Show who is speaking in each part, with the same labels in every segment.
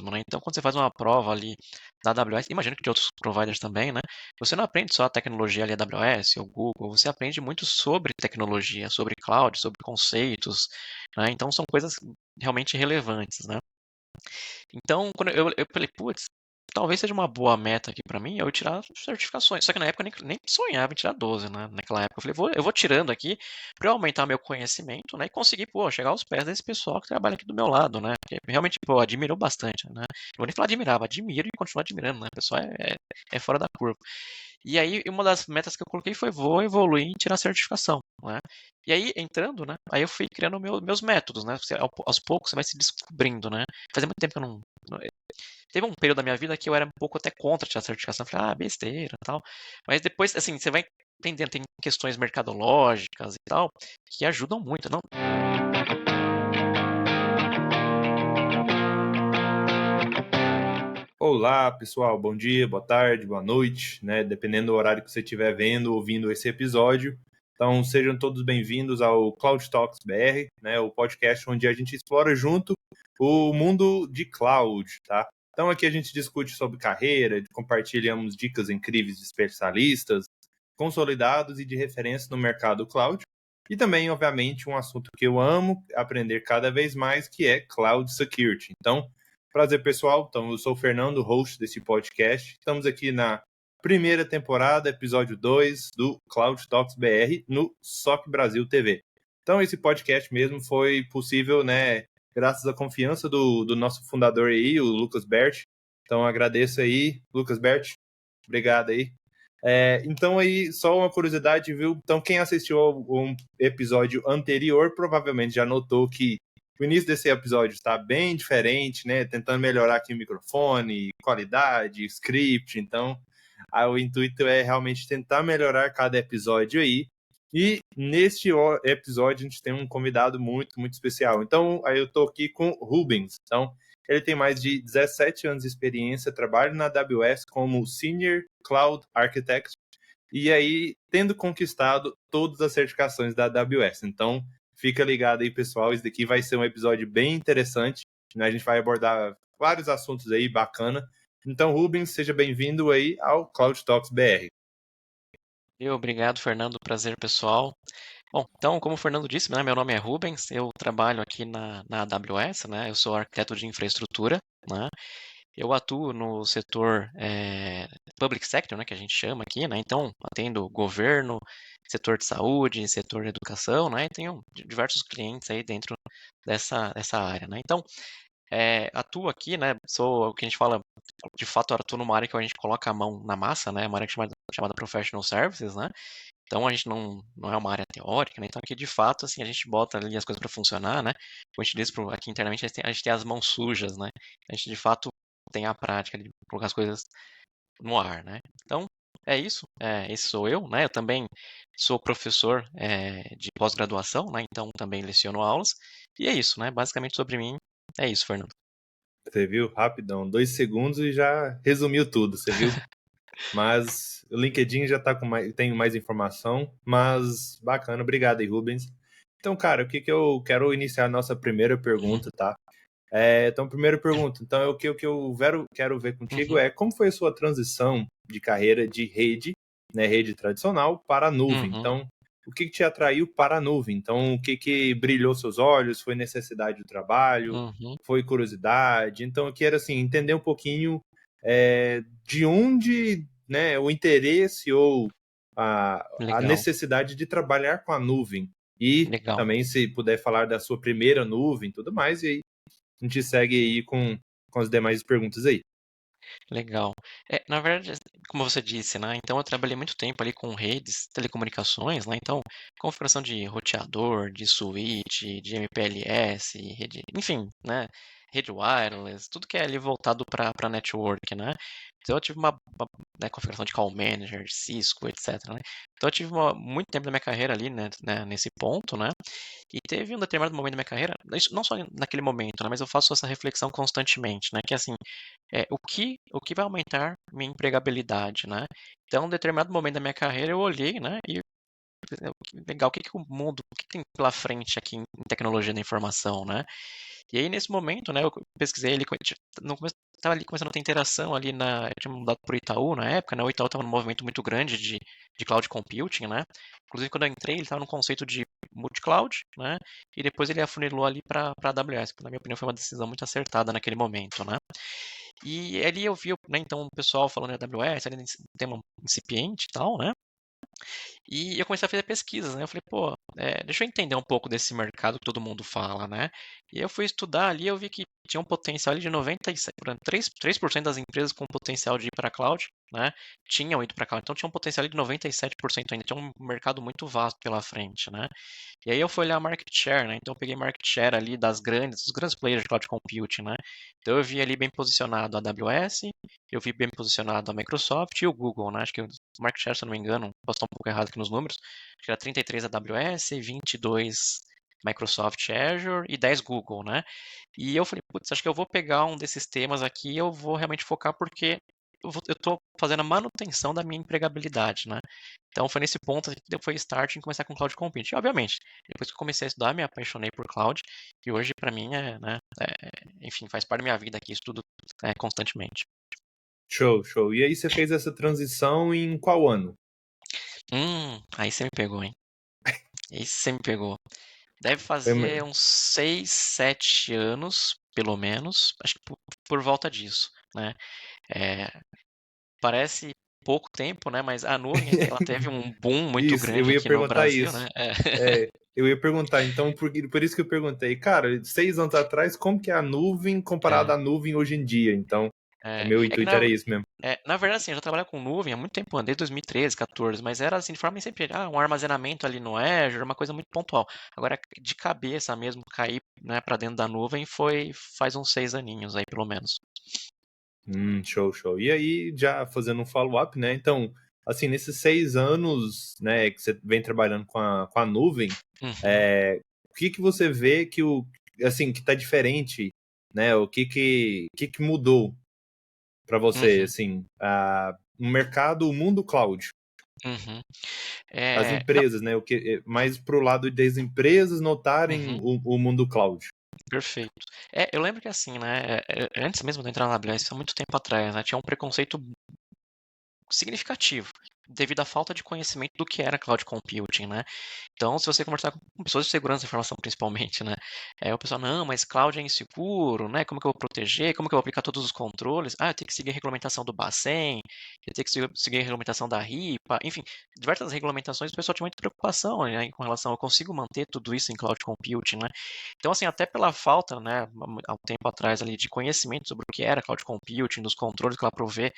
Speaker 1: né? Então, quando você faz uma prova ali da AWS, imagino que de outros providers também, né? Você não aprende só a tecnologia ali da AWS ou Google, você aprende muito sobre tecnologia, sobre cloud, sobre conceitos, né? Então, são coisas realmente relevantes, né? Então, quando eu falei, putz, talvez seja uma boa meta aqui pra mim eu tirar certificações. Só que na época eu nem sonhava em tirar 12, né? Naquela época eu falei, eu vou tirando aqui pra eu aumentar meu conhecimento, né? E conseguir, pô, chegar aos pés desse pessoal que trabalha aqui do meu lado, né? Porque realmente, pô, admirou bastante, né? Não vou nem falar admirava, admiro e continuo admirando, né? O pessoal é fora da curva. E aí, uma das metas que eu coloquei foi vou evoluir em tirar certificação, né? E aí, entrando, né? Aí eu fui criando meus métodos, né? Aos poucos você vai se descobrindo, né? Fazia muito tempo que eu não. Teve um período da minha vida que eu era um pouco até contra tirar certificação. Eu falei, besteira e tal. Mas depois, assim, você vai entendendo, tem questões mercadológicas e tal, que ajudam muito, não?
Speaker 2: Olá, pessoal. Bom dia, boa tarde, boa noite, né? Dependendo do horário que você estiver vendo, ouvindo esse episódio. Então, sejam todos bem-vindos ao Cloud Talks BR, né? O podcast onde a gente explora junto o mundo de cloud, tá? Então, aqui a gente discute sobre carreira, compartilhamos dicas incríveis de especialistas, consolidados e de referência no mercado cloud. E também, obviamente, um assunto que eu amo aprender cada vez mais, que é Cloud Security. Então, prazer, pessoal. Então, eu sou o Fernando, host desse podcast. Estamos aqui na primeira temporada, episódio 2 do Cloud Talks BR no SOC Brasil TV. Então, esse podcast mesmo foi possível, né, graças à confiança do nosso fundador aí, o Lucas Bert. Então, agradeço aí, Lucas Bert. Obrigado aí. Então, aí, só uma curiosidade, viu? Então, quem assistiu um episódio anterior provavelmente já notou que o início desse episódio está bem diferente, né? Tentando melhorar aqui o microfone, qualidade, script. Então, o intuito é realmente tentar melhorar cada episódio aí. E neste episódio a gente tem um convidado muito, muito especial. Então, aí eu estou aqui com o Rubens. Então, ele tem mais de 17 anos de experiência, trabalha na AWS como Senior Cloud Architect e aí tendo conquistado todas as certificações da AWS. Então, fica ligado aí, pessoal. Esse daqui vai ser um episódio bem interessante, né? A gente vai abordar vários assuntos aí bacana. Então, Rubens, seja bem-vindo aí ao Cloud Talks BR.
Speaker 1: Obrigado, Fernando. Prazer, pessoal. Bom, então, como o Fernando disse, né, meu nome é Rubens, eu trabalho aqui na AWS, né? Eu sou arquiteto de infraestrutura, né? Eu atuo no setor public sector, né, que a gente chama aqui, né? Então, atendo governo, setor de saúde, setor de educação, né? E tenho diversos clientes aí dentro dessa área, né? Então, atuo aqui, né? Sou o que a gente fala, de fato, atuo numa área que a gente coloca a mão na massa, né? Uma área chamada Professional Services, né? Então a gente não é uma área teórica, né? Então aqui de fato assim a gente bota ali as coisas para funcionar, né? Como a gente diz aqui internamente a gente tem as mãos sujas, né? A gente de fato tem a prática de colocar as coisas no ar, né? Então é isso. Esse sou eu, né? Eu também sou professor de pós-graduação, né? Então também leciono aulas e é isso, né? Basicamente sobre mim é isso, Fernando.
Speaker 2: Você viu? Rapidão, 2 segundos e já resumiu tudo, você viu? Mas o LinkedIn já tá tem mais informação, mas bacana, obrigado aí, Rubens. Então, cara, o que que eu quero iniciar a nossa primeira
Speaker 1: Uhum,
Speaker 2: pergunta, tá? Então, primeira pergunta. Então, o que eu quero ver contigo
Speaker 1: uhum,
Speaker 2: é como foi a sua transição de carreira de rede, né, rede tradicional, para a nuvem.
Speaker 1: uhum,
Speaker 2: Então, o que que te atraiu para a nuvem? Então, o que que brilhou seus olhos? Foi necessidade do trabalho?
Speaker 1: uhum.
Speaker 2: Foi curiosidade? Então, eu quero, assim, entender um pouquinho de onde, né, o interesse ou a
Speaker 1: Legal,
Speaker 2: necessidade de trabalhar com a nuvem. E
Speaker 1: legal.
Speaker 2: também, se puder falar da sua primeira nuvem e tudo mais, e aí a gente segue aí com as demais perguntas aí.
Speaker 1: Legal. Na verdade, como você disse, né? Então eu trabalhei muito tempo ali com redes, telecomunicações, né? Então, configuração de roteador, de switch, de MPLS, rede, enfim, né? Rede wireless, tudo que é ali voltado para network, né? Então eu tive né, configuração de call manager, de Cisco, etc, né? Então eu tive muito tempo da minha carreira ali, né, nesse ponto, né? E teve um determinado momento da minha carreira, isso não só naquele momento, né, mas eu faço essa reflexão constantemente, né, que assim, o que vai aumentar minha empregabilidade, né? Então, em um determinado momento da minha carreira, eu olhei, né, e legal, o que que o mundo, o que tem pela frente aqui em tecnologia da informação, né? E aí, nesse momento, né, eu pesquisei ali, no começo estava ali começando a ter interação ali eu tinha mudado por Itaú na época, né, o Itaú estava num movimento muito grande de cloud computing, né, inclusive quando eu entrei ele estava no conceito de multi-cloud, né, e depois ele afunilou ali para AWS, que na minha opinião foi uma decisão muito acertada naquele momento, né. E ali eu vi, né, então o pessoal falando de AWS, ali nesse tema incipiente e tal, né, e eu comecei a fazer pesquisas, né? Eu falei, pô, deixa eu entender um pouco desse mercado que todo mundo fala, né? E aí eu fui estudar ali, eu vi que tinha um potencial ali de 97, 3% das empresas com potencial de ir para a cloud, né? Tinham ido para a cloud, então tinha um potencial ali de 97% ainda, tinha um mercado muito vasto pela frente, né? E aí eu fui olhar market share, né? Então eu peguei market share ali dos grandes players de cloud computing, né? Então eu vi ali bem posicionado a AWS, eu vi bem posicionado a Microsoft e o Google, né? Acho que o market share, se eu não me engano, posso estar um pouco errado aqui nos números, acho que era 33 AWS, 22 Microsoft Azure e 10 Google, né? E eu falei, putz, acho que eu vou pegar um desses temas aqui e eu vou realmente focar porque eu estou fazendo a manutenção da minha empregabilidade, né? Então foi nesse ponto que foi start em começar com cloud computing. Obviamente, depois que eu comecei a estudar, me apaixonei por cloud e hoje para mim enfim, faz parte da minha vida aqui, estudo constantemente.
Speaker 2: Show, show. E aí você fez essa transição em qual ano?
Speaker 1: Aí você me pegou, hein? Aí você me pegou. Deve
Speaker 2: Foi-
Speaker 1: fazer uns 6, 7 anos, pelo menos. Acho que por volta disso, né? É, parece pouco tempo, né? Mas a nuvem aqui, ela teve um boom muito
Speaker 2: Isso, eu
Speaker 1: grande
Speaker 2: ia
Speaker 1: aqui no
Speaker 2: perguntar
Speaker 1: Brasil,
Speaker 2: isso.
Speaker 1: né?
Speaker 2: Eu ia perguntar, então, por isso que eu perguntei, cara, 6 anos atrás, como que é a nuvem comparada
Speaker 1: É,
Speaker 2: à nuvem hoje em dia? Então, o meu
Speaker 1: que
Speaker 2: intuito era isso mesmo.
Speaker 1: na verdade, assim, eu já trabalho com nuvem há muito tempo, desde 2013, 14, mas era assim, de forma sempre, um armazenamento ali no Azure, uma coisa muito pontual. Agora, de cabeça mesmo, cair, né, para dentro da nuvem faz uns 6 aninhos aí, pelo menos.
Speaker 2: Show, show. E aí, já fazendo um follow-up, né? Então, assim, nesses 6 anos, né, que você vem trabalhando com a nuvem,
Speaker 1: Uhum,
Speaker 2: o que que você vê assim, que tá diferente, né? O que que mudou para você,
Speaker 1: uhum,
Speaker 2: assim, no mercado, o mundo cloud,
Speaker 1: uhum.
Speaker 2: as
Speaker 1: Não,
Speaker 2: empresas, né? Mais pro lado das empresas notarem
Speaker 1: uhum,
Speaker 2: o mundo cloud.
Speaker 1: perfeito. Eu lembro que assim, né, antes mesmo de eu entrar na AWS, há muito tempo atrás, né, tinha um preconceito significativo, devido à falta de conhecimento do que era cloud computing, né? Então, se você conversar com pessoas de segurança da informação, principalmente, né? O pessoal, não, mas cloud é inseguro, né? Como que eu vou proteger? Como que eu vou aplicar todos os controles? Ah, eu tenho que seguir a regulamentação do Bacen, eu tenho que seguir a regulamentação da RIPA, enfim, diversas regulamentações, o pessoal tinha muita preocupação, né, com relação, eu consigo manter tudo isso em cloud computing, né? Então, assim, até pela falta, né, há um tempo atrás ali, de conhecimento sobre o que era cloud computing, dos controles que ela provê,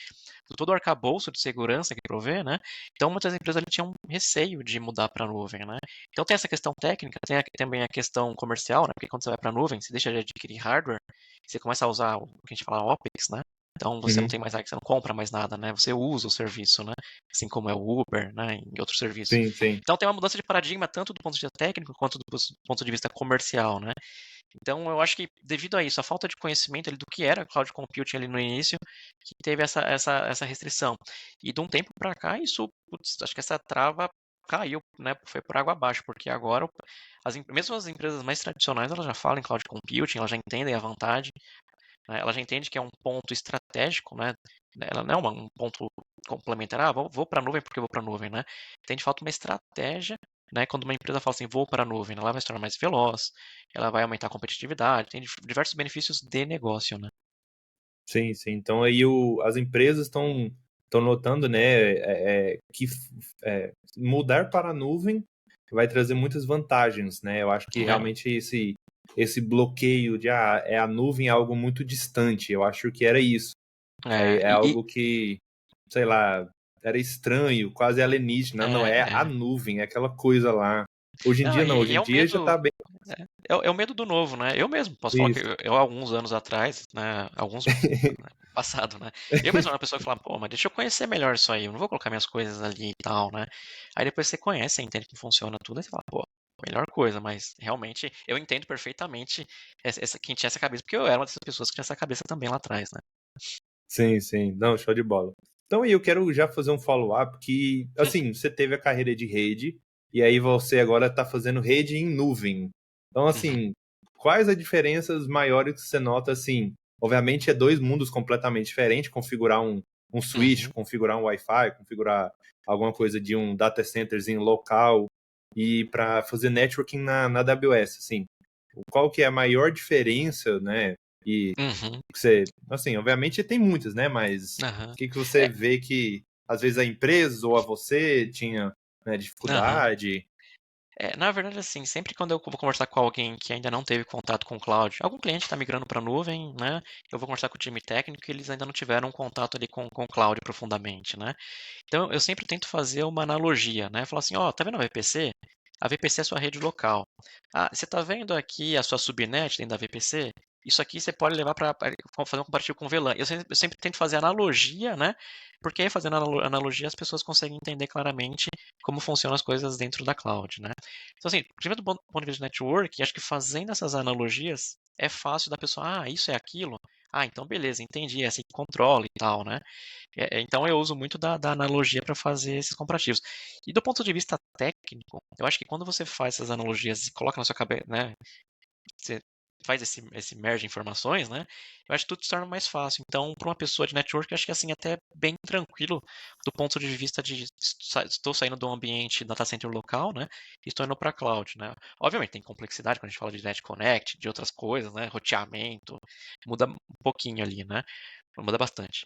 Speaker 1: todo o arcabouço de segurança que provê, né? Então, muitas empresas ali tinham receio de mudar para a nuvem, né? Então, tem essa questão técnica, tem também a questão comercial, né? Porque quando você vai para a nuvem, você deixa de adquirir hardware, você começa a usar o que a gente fala OPEX, né? Então, você não
Speaker 2: Uhum.
Speaker 1: tem mais, você não compra mais nada, né? Você usa o serviço, né? Assim como é o Uber, né? E outros serviços.
Speaker 2: Sim, sim.
Speaker 1: Então, tem uma mudança de paradigma tanto do ponto de vista técnico quanto do ponto de vista comercial, né? Então, eu acho que devido a isso, a falta de conhecimento ali do que era cloud computing ali no início, que teve essa restrição. E de um tempo para cá, isso, putz, acho que essa trava caiu, né? Foi por água abaixo, porque agora mesmo as empresas mais tradicionais, elas já falam em cloud computing, elas já entendem a vantagem, né? Ela já entende que é um ponto estratégico, né? Ela não é um ponto complementar, vou para a nuvem porque vou para a nuvem, né? Tem de fato uma estratégia, né? Quando uma empresa fala assim, vou para a nuvem, ela vai se tornar mais veloz, ela vai aumentar a competitividade, tem diversos benefícios de negócio, né?
Speaker 2: Sim, sim. Então aí as empresas estão notando, né, que mudar para a nuvem vai trazer muitas vantagens, né? Eu acho que
Speaker 1: É,
Speaker 2: realmente esse bloqueio de é a nuvem é algo muito distante. Eu acho que era isso.
Speaker 1: é,
Speaker 2: É algo que, sei lá, era estranho, quase alienígena. Não é a
Speaker 1: é.
Speaker 2: nuvem, é aquela coisa lá. Hoje em
Speaker 1: Não,
Speaker 2: dia não.
Speaker 1: e
Speaker 2: Hoje em
Speaker 1: é o
Speaker 2: dia já
Speaker 1: medo,
Speaker 2: tá bem
Speaker 1: é o medo do novo, né? Eu mesmo posso falar que
Speaker 2: isso.
Speaker 1: eu há alguns anos atrás, né, passado, né? Eu mesmo era uma pessoa que falava, pô, mas deixa eu conhecer melhor isso aí, eu não vou colocar minhas coisas ali e tal, né? Aí depois você conhece, você entende como funciona tudo, aí você fala, pô, melhor coisa, mas realmente eu entendo perfeitamente quem tinha essa cabeça, porque eu era uma dessas pessoas que tinha essa cabeça também lá atrás, né?
Speaker 2: Sim, sim. Não, show de bola. Então aí eu quero já fazer um follow-up que, assim, você teve a carreira de rede e aí você agora está fazendo rede em nuvem. Então,
Speaker 1: Uhum.
Speaker 2: assim, quais as diferenças maiores que você nota, assim? Obviamente é dois mundos completamente diferentes, configurar um switch,
Speaker 1: Uhum,
Speaker 2: configurar um Wi-Fi, configurar alguma coisa de um data centerzinho local e para fazer networking na AWS, assim. Qual que é a maior diferença, né? E
Speaker 1: uhum,
Speaker 2: que você, assim, obviamente tem muitas, né? Mas o
Speaker 1: aham.
Speaker 2: que que você vê que às vezes a empresa ou a você tinha, né,
Speaker 1: Aham.
Speaker 2: dificuldade?
Speaker 1: Na verdade, assim, sempre quando eu vou conversar com alguém que ainda não teve contato com o cloud, algum cliente está migrando para a nuvem, né? Eu vou conversar com o time técnico e eles ainda não tiveram um contato ali com o cloud profundamente, né? Então, eu sempre tento fazer uma analogia, né? Falar assim, ó, tá vendo a VPC? A VPC é a sua rede local. Ah, você tá vendo aqui a sua subnet dentro da VPC? Isso aqui você pode levar para fazer um comparativo com o VLAN. Eu sempre tento fazer analogia, né? Porque aí, fazendo analogia, as pessoas conseguem entender claramente como funcionam as coisas dentro da cloud, né? Então, assim, primeiro do ponto de vista de network, acho que fazendo essas analogias é fácil da pessoa, ah, isso é aquilo? Ah, então beleza, entendi, é assim que controla e tal, né? Então eu uso muito da analogia para fazer esses comparativos. E do ponto de vista técnico, eu acho que quando você faz essas analogias e coloca na sua cabeça, né, você faz esse merge de informações, né, eu acho que tudo se torna mais fácil. Então, para uma pessoa de network, eu acho que assim, até bem tranquilo do ponto de vista de estou saindo do ambiente data center local, né, e estou indo para cloud, né. Obviamente tem complexidade quando a gente fala de net connect, de outras coisas, né, roteamento, muda um pouquinho ali, né. Muda bastante.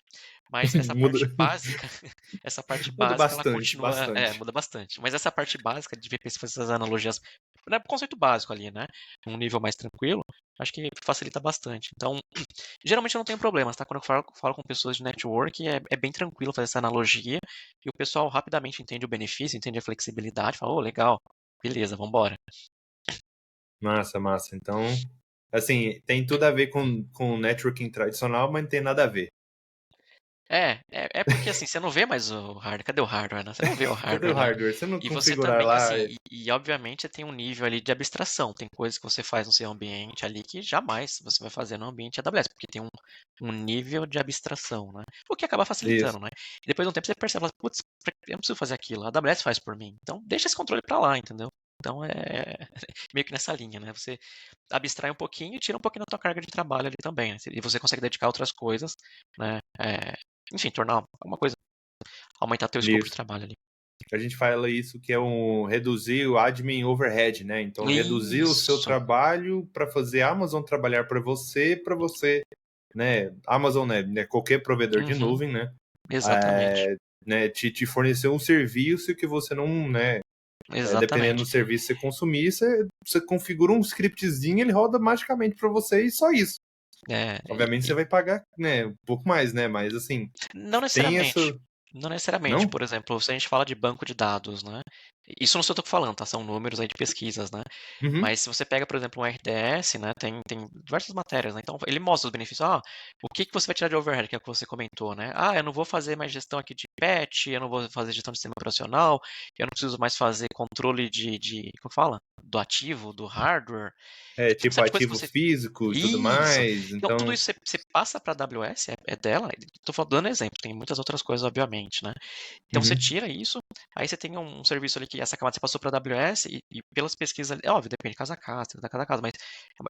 Speaker 1: Mas essa
Speaker 2: Muda,
Speaker 1: parte básica, essa parte
Speaker 2: muda
Speaker 1: básica ela
Speaker 2: bastante,
Speaker 1: continua,
Speaker 2: bastante.
Speaker 1: muda bastante. Mas essa parte básica de VPC fazer essas analogias, né, conceito básico ali, né? Um nível mais tranquilo, acho que facilita bastante. Então, geralmente eu não tenho problemas, tá? Quando eu falo com pessoas de network, é bem tranquilo fazer essa analogia e o pessoal rapidamente entende o benefício, entende a flexibilidade, fala, ô, legal, beleza, vambora.
Speaker 2: Massa, massa. Então, assim, tem tudo a ver com networking tradicional, mas não tem nada a ver.
Speaker 1: É porque assim, você não vê mais o hardware. Cadê o hardware, né? Você não vê o
Speaker 2: Cadê o
Speaker 1: hardware lá.
Speaker 2: hardware? Você não
Speaker 1: E você
Speaker 2: configurar
Speaker 1: também,
Speaker 2: lá?
Speaker 1: assim, e obviamente você tem um nível ali de abstração. Tem coisas que você faz no seu ambiente ali que jamais você vai fazer no ambiente AWS, porque tem um nível de abstração, né? O que acaba
Speaker 2: Isso.
Speaker 1: facilitando, né? E depois de um tempo você percebe, putz, eu não preciso fazer aquilo, a AWS faz por mim. Então deixa esse controle pra lá, entendeu? Então é meio que nessa linha, né? Você abstrai um pouquinho e tira um pouquinho da tua carga de trabalho ali também, né? E você consegue dedicar a outras coisas, né? Enfim, tornar alguma coisa, aumentar teu escopo de
Speaker 2: Isso.
Speaker 1: trabalho ali.
Speaker 2: A gente fala isso que é um reduzir o admin overhead, né? Então, reduzir o seu
Speaker 1: Isso,
Speaker 2: trabalho para fazer a Amazon trabalhar para você, né? Amazon, né? Qualquer provedor de
Speaker 1: uhum,
Speaker 2: nuvem, né?
Speaker 1: exatamente,
Speaker 2: É, né? Te fornecer um serviço que você não, né? Dependendo
Speaker 1: exatamente.
Speaker 2: do serviço que você consumir, você configura um scriptzinho, ele roda magicamente para você e só isso.
Speaker 1: É,
Speaker 2: Obviamente você vai pagar, né? Um pouco mais, né? Mas assim,
Speaker 1: não
Speaker 2: tem
Speaker 1: necessariamente.
Speaker 2: essa.
Speaker 1: Não necessariamente.
Speaker 2: Não?
Speaker 1: Por exemplo, se a gente fala de banco de dados, né? Isso não sou eu que tô falando, tá? São números aí de pesquisas, né?
Speaker 2: Uhum.
Speaker 1: Mas se você pega, por exemplo, um RDS, né? Tem diversas matérias, né? Então ele mostra os benefícios. Ah, o que que você vai tirar de overhead, que é o que você comentou, né? Ah, eu não vou fazer mais gestão aqui de patch, eu não vou fazer gestão de sistema operacional, eu não preciso mais fazer controle como fala? Do ativo, do hardware.
Speaker 2: É
Speaker 1: Uma
Speaker 2: tipo
Speaker 1: série de coisas que
Speaker 2: ativo
Speaker 1: você.
Speaker 2: físico e tudo
Speaker 1: Isso.
Speaker 2: mais.
Speaker 1: Então, tudo
Speaker 2: Então,
Speaker 1: isso você passa para a AWS, é dela. Estou dando exemplo, tem muitas outras coisas, obviamente, né? Então, você
Speaker 2: uhum.
Speaker 1: tira isso, aí você tem um serviço ali que essa camada você passou para a AWS, e pelas pesquisas, óbvio, depende de casa a casa, da cada caso, mas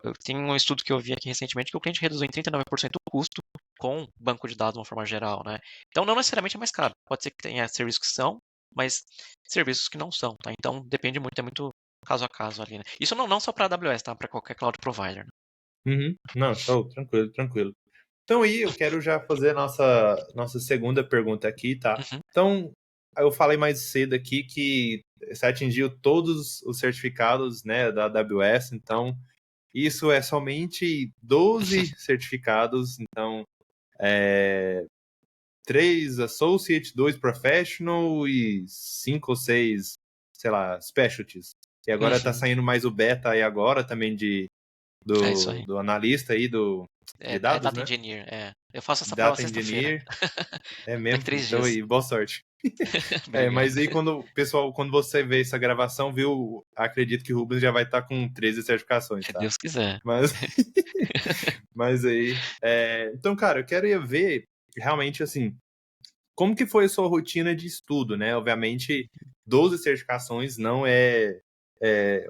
Speaker 1: eu tenho um estudo que eu vi aqui recentemente que o cliente reduziu em 39% o custo com banco de dados de uma forma geral, né? Então, não necessariamente é mais caro. Pode ser que tenha serviços que são, mas serviços que não são, tá? Então, depende muito, é muito caso a caso ali, né? Isso não só para a AWS, tá? Para qualquer cloud provider, né?
Speaker 2: Uhum. Não, show, tranquilo, tranquilo. Então aí eu quero já fazer a nossa segunda pergunta aqui, tá?
Speaker 1: Uhum.
Speaker 2: Então, eu falei mais cedo aqui que você atingiu todos os certificados, né, da AWS, então isso é somente 12 certificados, então é 3 Associate, 2 Professional e 5 ou 6, sei lá, Specialties. E agora tá
Speaker 1: Uhum.
Speaker 2: saindo mais o beta aí agora também
Speaker 1: É isso
Speaker 2: do,
Speaker 1: aí.
Speaker 2: do analista aí de
Speaker 1: É
Speaker 2: dados,
Speaker 1: Data
Speaker 2: né?
Speaker 1: Engineer, é. Eu faço essa prova
Speaker 2: Data
Speaker 1: sexta-feira.
Speaker 2: Engineer. É
Speaker 1: Daqui
Speaker 2: mesmo?
Speaker 1: 3
Speaker 2: Então
Speaker 1: dias.
Speaker 2: aí, boa sorte.
Speaker 1: Obrigado.
Speaker 2: Mas aí quando você vê essa gravação, viu, acredito que o Rubens já vai estar com 13 certificações,
Speaker 1: Se
Speaker 2: tá?
Speaker 1: Deus quiser.
Speaker 2: Mas, mas aí, então, cara, eu quero ver realmente assim, como que foi a sua rotina de estudo, né? Obviamente, 12 certificações não é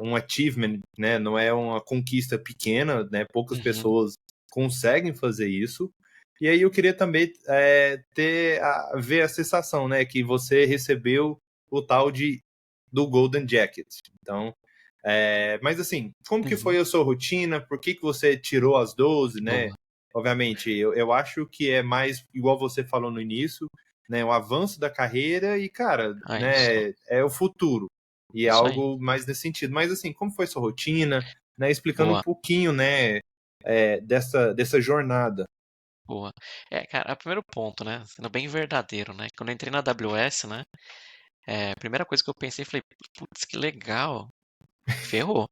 Speaker 2: um achievement, né? Não é uma conquista pequena, né? Poucas
Speaker 1: Uhum.
Speaker 2: pessoas conseguem fazer isso. E aí eu queria também ver a sensação, né? Que você recebeu o tal do Golden Jacket. Então, mas assim, como que
Speaker 1: Uhum.
Speaker 2: foi a sua rotina? Por que você tirou as 12, né?
Speaker 1: Boa.
Speaker 2: Obviamente, eu acho que é mais, igual você falou no início, né? O avanço da carreira e, cara,
Speaker 1: Ah, isso.
Speaker 2: né? É o futuro. E é
Speaker 1: Isso aí.
Speaker 2: algo mais nesse sentido. Mas assim, como foi sua rotina? Né? Explicando um
Speaker 1: Boa,
Speaker 2: pouquinho, né? Dessa jornada.
Speaker 1: boa. Cara, o primeiro ponto, né? Sendo bem verdadeiro, né? Quando eu entrei na AWS, né? A primeira coisa que eu pensei, falei, putz, que legal. Ferrou.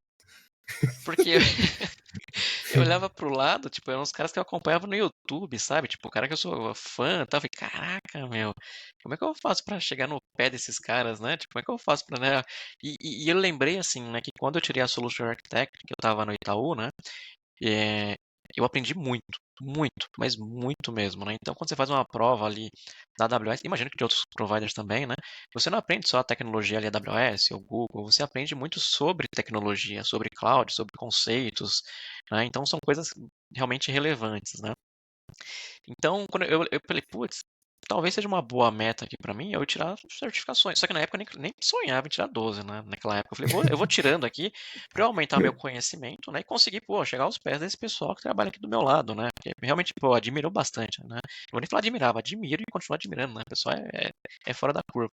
Speaker 1: Porque eu olhava pro lado, tipo, eram uns caras que eu acompanhava no YouTube, sabe? Tipo, o cara que eu sou fã, tava, falei, caraca, meu, como é que eu faço pra chegar no pé desses caras, né? Tipo, como é que eu faço pra, né? E eu lembrei, assim, né, que quando eu tirei a Solution Architect, que eu tava no Itaú, né? É, eu aprendi muito, muito, mas muito mesmo, né? Então, quando você faz uma prova ali da AWS, imagino que de outros providers também, né? Você não aprende só a tecnologia ali da AWS ou Google, você aprende muito sobre tecnologia, sobre cloud, sobre conceitos, né? Então, são coisas realmente relevantes, né? Então, quando eu falei, putz, talvez seja uma boa meta aqui pra mim eu tirar certificações. Só que na época eu nem sonhava em tirar 12, né? Naquela época eu falei, eu vou tirando aqui pra eu aumentar meu conhecimento, né? E conseguir, pô, chegar aos pés desse pessoal que trabalha aqui do meu lado, né? Porque realmente, pô, admiro bastante, né? Não vou nem falar admirava, admiro e continuo admirando, né? O pessoal é fora da curva.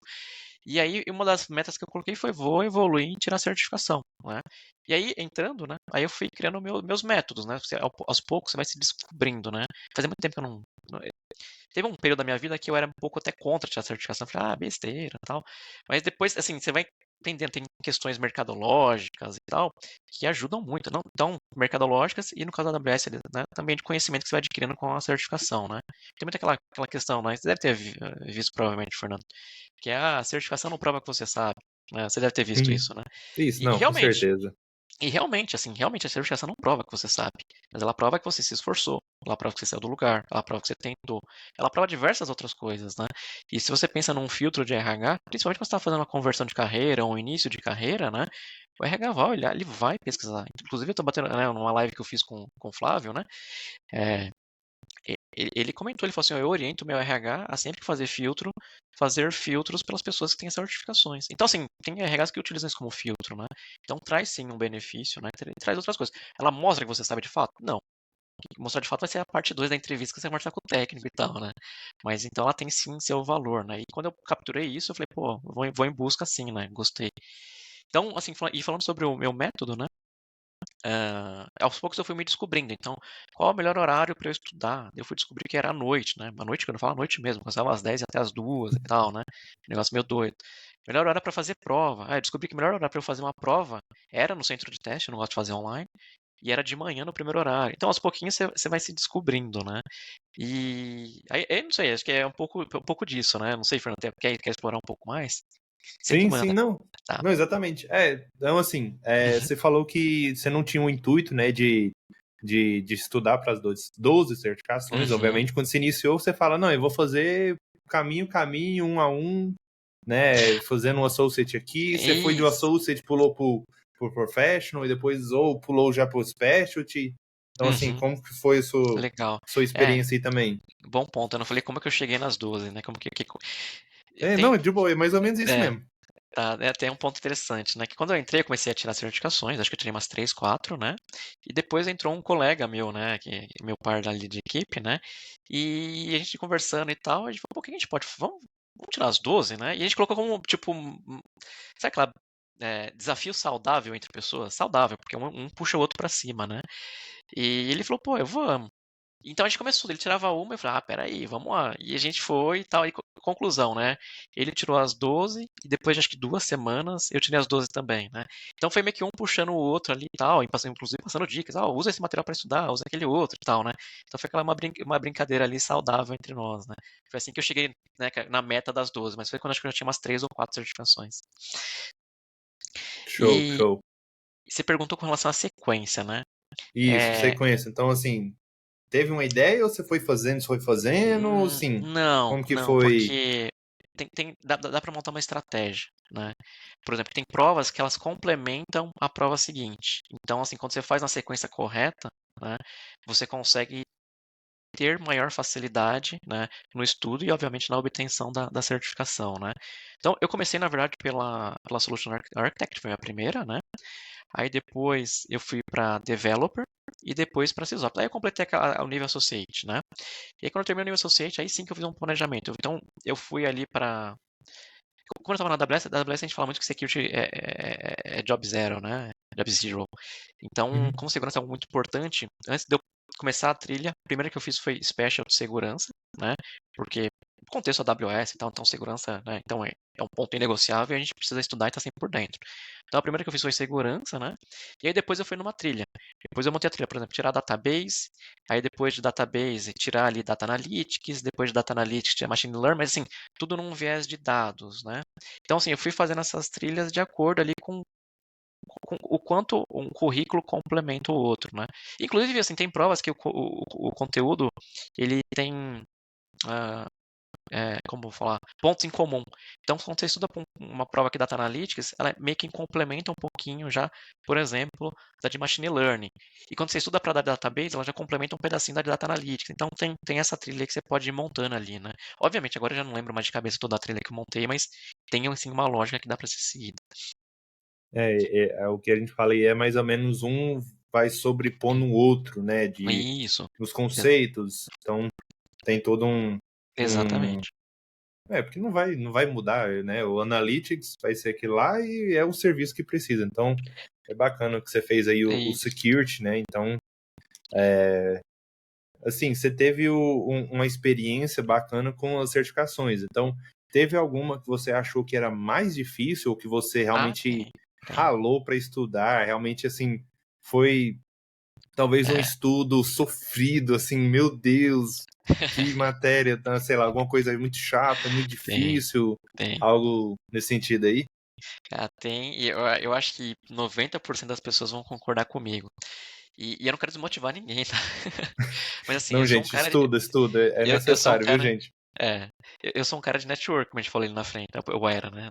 Speaker 1: E aí, uma das metas que eu coloquei foi vou evoluir em tirar certificação, né? E aí, entrando, né? Aí eu fui criando meus métodos, né? Aos poucos você vai se descobrindo, né? Fazia muito tempo que eu não. Teve um período da minha vida que eu era um pouco até contra tirar certificação. Eu falei, besteira e tal. Mas depois, assim, você vai entendendo, tem questões mercadológicas e tal, que ajudam muito. Não tão mercadológicas e, no caso da AWS, né, também de conhecimento que você vai adquirindo com a certificação, né? Tem muito aquela questão, né? Você deve ter visto provavelmente, Fernando, que é a certificação não prova que você sabe. Né? Você deve ter visto
Speaker 2: Sim.
Speaker 1: isso, né?
Speaker 2: Isso,
Speaker 1: E
Speaker 2: não, com
Speaker 1: realmente,
Speaker 2: certeza.
Speaker 1: assim, realmente a certificação não prova que você sabe, mas ela prova que você se esforçou, ela prova que você saiu do lugar, ela prova que você tentou, ela prova diversas outras coisas, né? E se você pensa num filtro de RH, principalmente quando você está fazendo uma conversão de carreira ou um início de carreira, né? O RH vai olhar, ele vai pesquisar. Inclusive, eu estou batendo, né, numa live que eu fiz com o Flávio, né? É, ele comentou, ele falou assim, eu oriento o meu RH a sempre que fazer filtros pelas pessoas que têm certificações. Então, assim, tem RHs que utilizam isso como filtro, né? Então, traz sim um benefício, né? Traz outras coisas. Ela mostra que você sabe de fato? Não. Mostrar de fato vai ser a parte 2 da entrevista que você vai conversar com o técnico e tal, né? Mas então ela tem sim seu valor, né? E quando eu capturei isso, eu falei, pô, vou em busca sim, né? Gostei. Então, assim, e falando sobre o meu método, né? Aos poucos eu fui me descobrindo. Então, qual é o melhor horário para eu estudar? Eu fui descobrir que era à noite, né? À noite, quando eu falo à noite mesmo, começava às 10 até às 2 e tal, né? Negócio meio doido. Melhor horário para fazer prova. Eu descobri que o melhor horário para eu fazer uma prova era no centro de teste, eu não gosto de fazer online, e era de manhã no primeiro horário. Então, aos pouquinhos você vai se descobrindo, né? E aí, eu não sei, acho que é um pouco disso, né? Não sei, Fernando, quer explorar um pouco mais? Você que
Speaker 2: Sim, sim,
Speaker 1: manda.
Speaker 2: não.
Speaker 1: Tá.
Speaker 2: Não, exatamente. Então, assim, você falou que você não tinha o intuito, né, de estudar para as 12 certificações.
Speaker 1: Uhum.
Speaker 2: Obviamente, quando você iniciou, você fala, não, eu vou fazer caminho, um a um, né, fazendo um associate aqui. Você foi do
Speaker 1: Isso.
Speaker 2: associate, pulou pro professional e depois ou pulou já pro specialty. Então, assim,
Speaker 1: Uhum.
Speaker 2: como que foi a
Speaker 1: Legal.
Speaker 2: sua
Speaker 1: É,
Speaker 2: experiência aí também?
Speaker 1: bom ponto. Eu não falei como é que eu cheguei nas 12, né?
Speaker 2: Não,
Speaker 1: Tem,
Speaker 2: de boa, é mais ou menos isso
Speaker 1: é,
Speaker 2: mesmo.
Speaker 1: tem um ponto interessante, né? Que quando eu entrei, eu comecei a tirar certificações, acho que eu tirei umas 3, 4, né? E depois entrou um colega meu, né? Que é meu par ali de equipe, né? E a gente conversando e tal, a gente falou, pô, o que a gente pode. Vamos tirar as 12, né? E a gente colocou como, tipo, sabe aquela desafio saudável entre pessoas? Saudável, porque um puxa o outro pra cima, né? E ele falou, pô, eu vou. Então a gente começou, ele tirava uma, eu falei, peraí, vamos lá. E a gente foi e tal, e conclusão, né? Ele tirou as 12 e depois de acho que 2 semanas eu tirei as 12 também, né? Então foi meio que um puxando o outro ali e tal, e inclusive passando dicas, usa esse material para estudar, usa aquele outro e tal, né? Então foi aquela uma brincadeira ali saudável entre nós, né? Foi assim que eu cheguei, né, na meta das 12, mas foi quando acho que eu já tinha umas 3 ou 4 certificações.
Speaker 2: Show,
Speaker 1: E
Speaker 2: show.
Speaker 1: você perguntou com relação à sequência, né?
Speaker 2: Isso,
Speaker 1: É,
Speaker 2: sequência. Então, assim, teve uma ideia ou você foi fazendo, sim?
Speaker 1: não,
Speaker 2: Como que
Speaker 1: não,
Speaker 2: foi?
Speaker 1: porque dá para montar uma estratégia, né? Por exemplo, tem provas que elas complementam a prova seguinte. Então, assim, quando você faz na sequência correta, né, você consegue ter maior facilidade, né, no estudo e, obviamente, na obtenção da certificação, né? Então, eu comecei, na verdade, pela Solution Architect, foi a primeira, né? Aí depois eu fui para Developer e depois para SysOps. Aí eu completei o nível Associate, né? E aí quando eu terminei o nível Associate, aí sim que eu fiz um planejamento. Então, eu fui ali para... Quando eu estava na AWS a gente fala muito que security é job zero, né? Job zero. Então,
Speaker 2: Uhum.
Speaker 1: como segurança é algo muito importante, antes de eu começar a trilha, a primeira que eu fiz foi Special de segurança, né? Porque no contexto AWS e tal, então segurança, né? Então é um ponto inegociável e a gente precisa estudar e estar sempre por dentro. Então a primeira que eu fiz foi segurança, né? E aí depois eu fui numa trilha. Depois eu montei a trilha, por exemplo, tirar database, aí depois de database tirar ali data analytics, depois de data analytics tirar machine learning, mas assim, tudo num viés de dados, né? Então assim, eu fui fazendo essas trilhas de acordo ali com o quanto um currículo complementa o outro, né? Inclusive, assim, tem provas que o conteúdo ele tem, como vou falar, pontos em comum. Então, quando você estuda uma prova aqui da Data Analytics, ela meio que complementa um pouquinho já, por exemplo, da de Machine Learning. E quando você estuda para da Database, ela já complementa um pedacinho da de Data Analytics. Então, tem essa trilha que você pode ir montando ali, né? Obviamente, agora eu já não lembro mais de cabeça toda a trilha que eu montei, mas tem, assim, uma lógica que dá para ser seguida.
Speaker 2: O que a gente fala aí é mais ou menos um vai sobrepor no outro, né?
Speaker 1: Isso.
Speaker 2: Nos conceitos. Então tem todo um.
Speaker 1: Exatamente.
Speaker 2: Porque não vai mudar, né? O Analytics vai ser aquilo lá e é o serviço que precisa. Então é bacana que você fez aí
Speaker 1: É
Speaker 2: o
Speaker 1: isso.
Speaker 2: security, né? Então, assim, você teve uma experiência bacana com as certificações. Então, teve alguma que você achou que era mais difícil ou que você
Speaker 1: Ah,
Speaker 2: realmente
Speaker 1: tem.
Speaker 2: ralou para estudar? Realmente, assim, foi talvez um
Speaker 1: É,
Speaker 2: estudo sofrido, assim, meu Deus, que matéria, tá, sei lá, alguma coisa muito chata, muito
Speaker 1: tem,
Speaker 2: difícil,
Speaker 1: tem.
Speaker 2: algo nesse sentido aí?
Speaker 1: Tem, e eu acho que 90% das pessoas vão concordar comigo. E eu não quero desmotivar ninguém, tá? Mas assim,
Speaker 2: Não, gente, estuda, é
Speaker 1: eu sou um
Speaker 2: necessário, viu,
Speaker 1: cara,
Speaker 2: gente?
Speaker 1: é, eu sou um cara de network, como a gente falou ali na frente, eu era, né?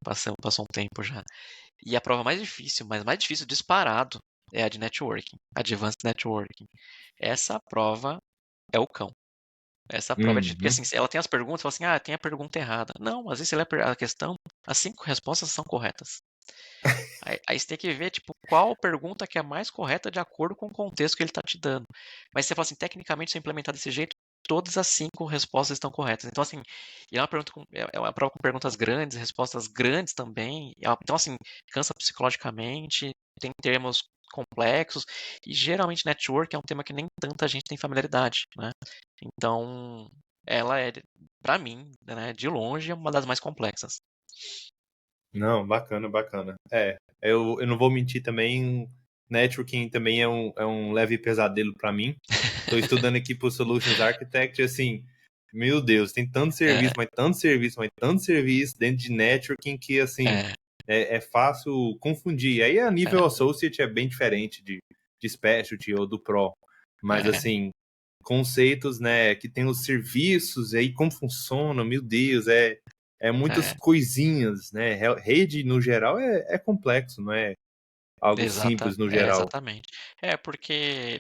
Speaker 1: Passou um tempo já. E a prova mais difícil, mas mais difícil disparado, é a de networking, Advanced Networking. Essa prova é o cão. Essa prova é difícil, porque
Speaker 2: Uhum.
Speaker 1: assim, ela tem as perguntas, fala assim, tem a pergunta errada. Não, às vezes você lê a questão, as 5 respostas são corretas. Aí você tem que ver, tipo, qual pergunta que é mais correta de acordo com o contexto que ele está te dando. Mas você fala assim, tecnicamente, se eu implementar desse jeito, todas as 5 respostas estão corretas. Então, assim, e é uma prova com perguntas grandes, respostas grandes também. Então, assim, cansa psicologicamente, tem termos complexos, e geralmente network é um tema que nem tanta gente tem familiaridade, né? Então, ela é, para mim, né, de longe, uma das mais complexas.
Speaker 2: Não, bacana, bacana. Eu não vou mentir também, networking também é um leve pesadelo para mim. Estou estudando aqui para o Solutions Architect, e assim, meu Deus, tem tanto
Speaker 1: É,
Speaker 2: serviço, mas tanto serviço, mas tanto serviço dentro de networking que, assim,
Speaker 1: é,
Speaker 2: é fácil confundir. Aí a nível
Speaker 1: é,
Speaker 2: associate é bem diferente de specialty ou do pro, mas
Speaker 1: é,
Speaker 2: assim, conceitos, né, que tem os serviços, e aí como funciona, meu Deus, muitas
Speaker 1: é.
Speaker 2: coisinhas, né? Rede, no geral, é complexo, não é algo simples no geral.
Speaker 1: Exatamente. Porque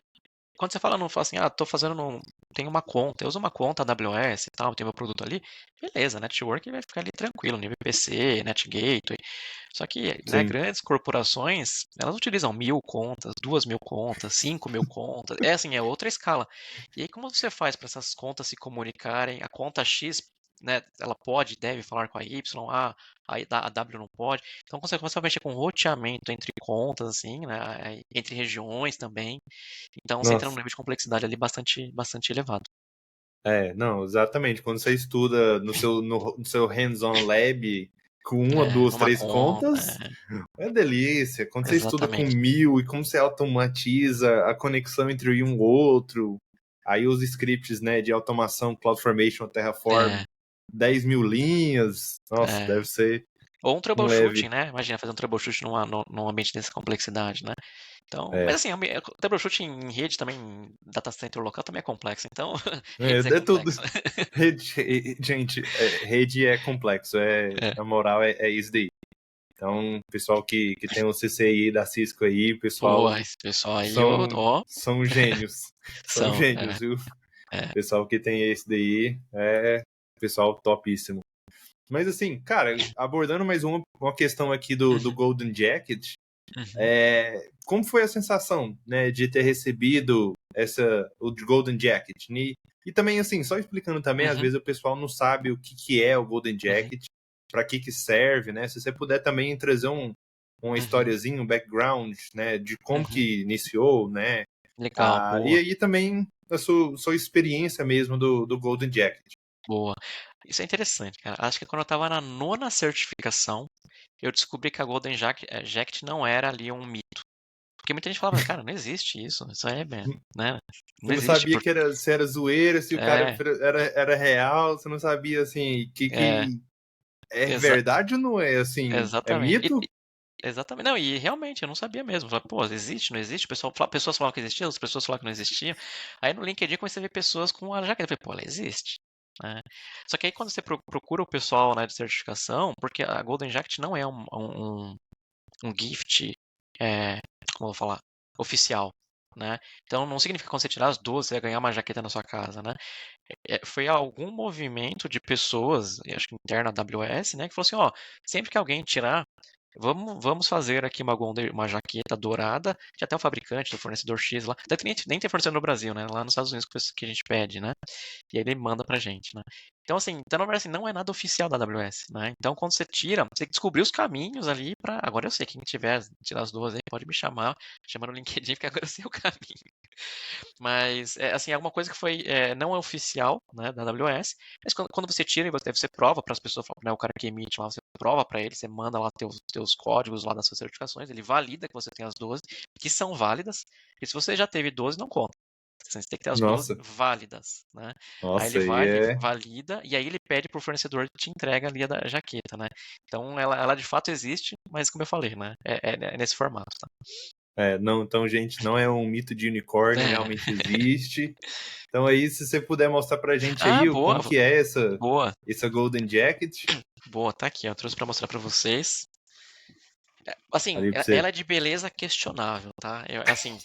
Speaker 1: quando você fala assim, tô fazendo tenho uma conta, eu uso uma conta AWS e tal, tenho meu produto ali, beleza, network vai ficar ali tranquilo, nível PC, NetGateway. Só que, né,
Speaker 2: Sim.
Speaker 1: grandes corporações, elas utilizam 1.000 contas, 2.000 contas, 5.000 contas, assim, é outra escala. E aí como você faz para essas contas se comunicarem? A conta X, né, ela pode, deve falar com a Y, a W não pode. Então, quando você começa a mexer com roteamento entre contas, assim, né, entre regiões também, então você entra num
Speaker 2: Nossa.
Speaker 1: nível de complexidade ali bastante elevado.
Speaker 2: Não, exatamente. Quando você estuda no seu hands-on lab com uma, duas,
Speaker 1: Numa
Speaker 2: três
Speaker 1: conta,
Speaker 2: contas, é delícia. Quando você estuda com
Speaker 1: exatamente.
Speaker 2: 1.000 e como você automatiza a conexão entre um e outro, aí os scripts, né, de automação, CloudFormation, Terraform,
Speaker 1: É,
Speaker 2: 10.000 linhas, nossa,
Speaker 1: é,
Speaker 2: deve ser.
Speaker 1: Ou um
Speaker 2: um leve.
Speaker 1: troubleshooting, né? Imagina fazer um troubleshooting num ambiente dessa complexidade, né? Então, mas
Speaker 2: É,
Speaker 1: assim, troubleshooting em rede também, em data center local também é complexo. Então,
Speaker 2: é,
Speaker 1: redes é
Speaker 2: é tudo.
Speaker 1: complexo.
Speaker 2: Gente, rede é complexo,
Speaker 1: É.
Speaker 2: na moral é isso daí. Então, pessoal que tem o CCI da Cisco aí,
Speaker 1: Pô,
Speaker 2: pessoal
Speaker 1: esse pessoal aí, ó,
Speaker 2: são gênios. São
Speaker 1: são,
Speaker 2: gênios, viu?
Speaker 1: é.
Speaker 2: Pessoal que tem esse daí é pessoal topíssimo. Mas assim, cara, abordando mais uma questão aqui do
Speaker 1: Uhum,
Speaker 2: Golden Jacket,
Speaker 1: uhum,
Speaker 2: como foi a sensação, né, de ter recebido o Golden Jacket? E também, assim, só explicando também, às
Speaker 1: uhum,
Speaker 2: vezes o pessoal não sabe o que é o Golden
Speaker 1: uhum,
Speaker 2: Jacket, para que serve, né? Se você puder também trazer uma
Speaker 1: uhum,
Speaker 2: historiazinha, um background, né, de como
Speaker 1: uhum.
Speaker 2: que iniciou, né?
Speaker 1: Legal,
Speaker 2: E
Speaker 1: boa,
Speaker 2: aí também a sua experiência mesmo do Golden Jacket.
Speaker 1: boa. Isso é interessante, cara. Acho que quando eu estava na nona certificação, eu descobri que a Golden Jacket não era ali um mito. Porque muita gente falava, cara, não existe isso é, né?
Speaker 2: Você
Speaker 1: Não
Speaker 2: não
Speaker 1: existe,
Speaker 2: sabia se era zoeira, se o cara
Speaker 1: é,
Speaker 2: era real, você não sabia, assim,
Speaker 1: é,
Speaker 2: que é
Speaker 1: exa-
Speaker 2: verdade ou não é, assim, é
Speaker 1: exatamente.
Speaker 2: mito?
Speaker 1: Exatamente. Não, e realmente eu não sabia mesmo. Falei, pô, existe, não existe? Pessoas falavam que existia, outras pessoas falavam que não existia. Aí no LinkedIn eu comecei a ver pessoas com a jaqueta. Eu falei, pô, ela existe. Né? Só que aí quando você procura o pessoal, né, de certificação, porque a Golden Jacket não é um gift, é, como eu vou falar, oficial. Né? Então não significa que quando você tirar as duas, você vai ganhar uma jaqueta na sua casa, né? Foi algum movimento de pessoas, acho que interna da AWS, né, que falou assim, ó, sempre que alguém tirar, vamos fazer aqui uma jaqueta dourada, que até o fabricante, do fornecedor X lá, até nem tem fornecedor no Brasil, né, lá nos Estados Unidos que a gente pede, né, e aí ele manda pra gente, né. Então, assim, então, na verdade, assim, não é nada oficial da AWS, né, então quando você tira, você tem que descobrir os caminhos ali pra, agora eu sei, quem tiver, tirar as duas aí, pode me chamar, chama no LinkedIn, porque agora eu sei o caminho. Mas, assim, é alguma coisa que foi, não é oficial, né, da AWS, mas quando você tira e você prova para as pessoas, né, o cara que emite lá, você prova para ele, você manda lá teus códigos lá das suas certificações, ele valida que você tem as 12, que são válidas, e se você já teve 12, não conta. Você tem que ter as 12
Speaker 2: Nossa,
Speaker 1: válidas, né? Aí ele
Speaker 2: nossa, aí
Speaker 1: vai, valida, e aí ele pede pro fornecedor que te entrega ali a da jaqueta, né? Então ela de fato existe, mas como eu falei, né? É nesse formato, tá?
Speaker 2: não, então, gente, não é um mito de unicórnio,
Speaker 1: É.
Speaker 2: realmente existe. Então aí, se você puder mostrar pra gente
Speaker 1: Ah,
Speaker 2: aí
Speaker 1: boa,
Speaker 2: como que é
Speaker 1: boa.
Speaker 2: essa Golden Jacket,
Speaker 1: Boa, tá aqui, ó. Eu trouxe pra mostrar pra vocês. Assim,
Speaker 2: ali pra você.
Speaker 1: ela é de beleza questionável, tá? Assim,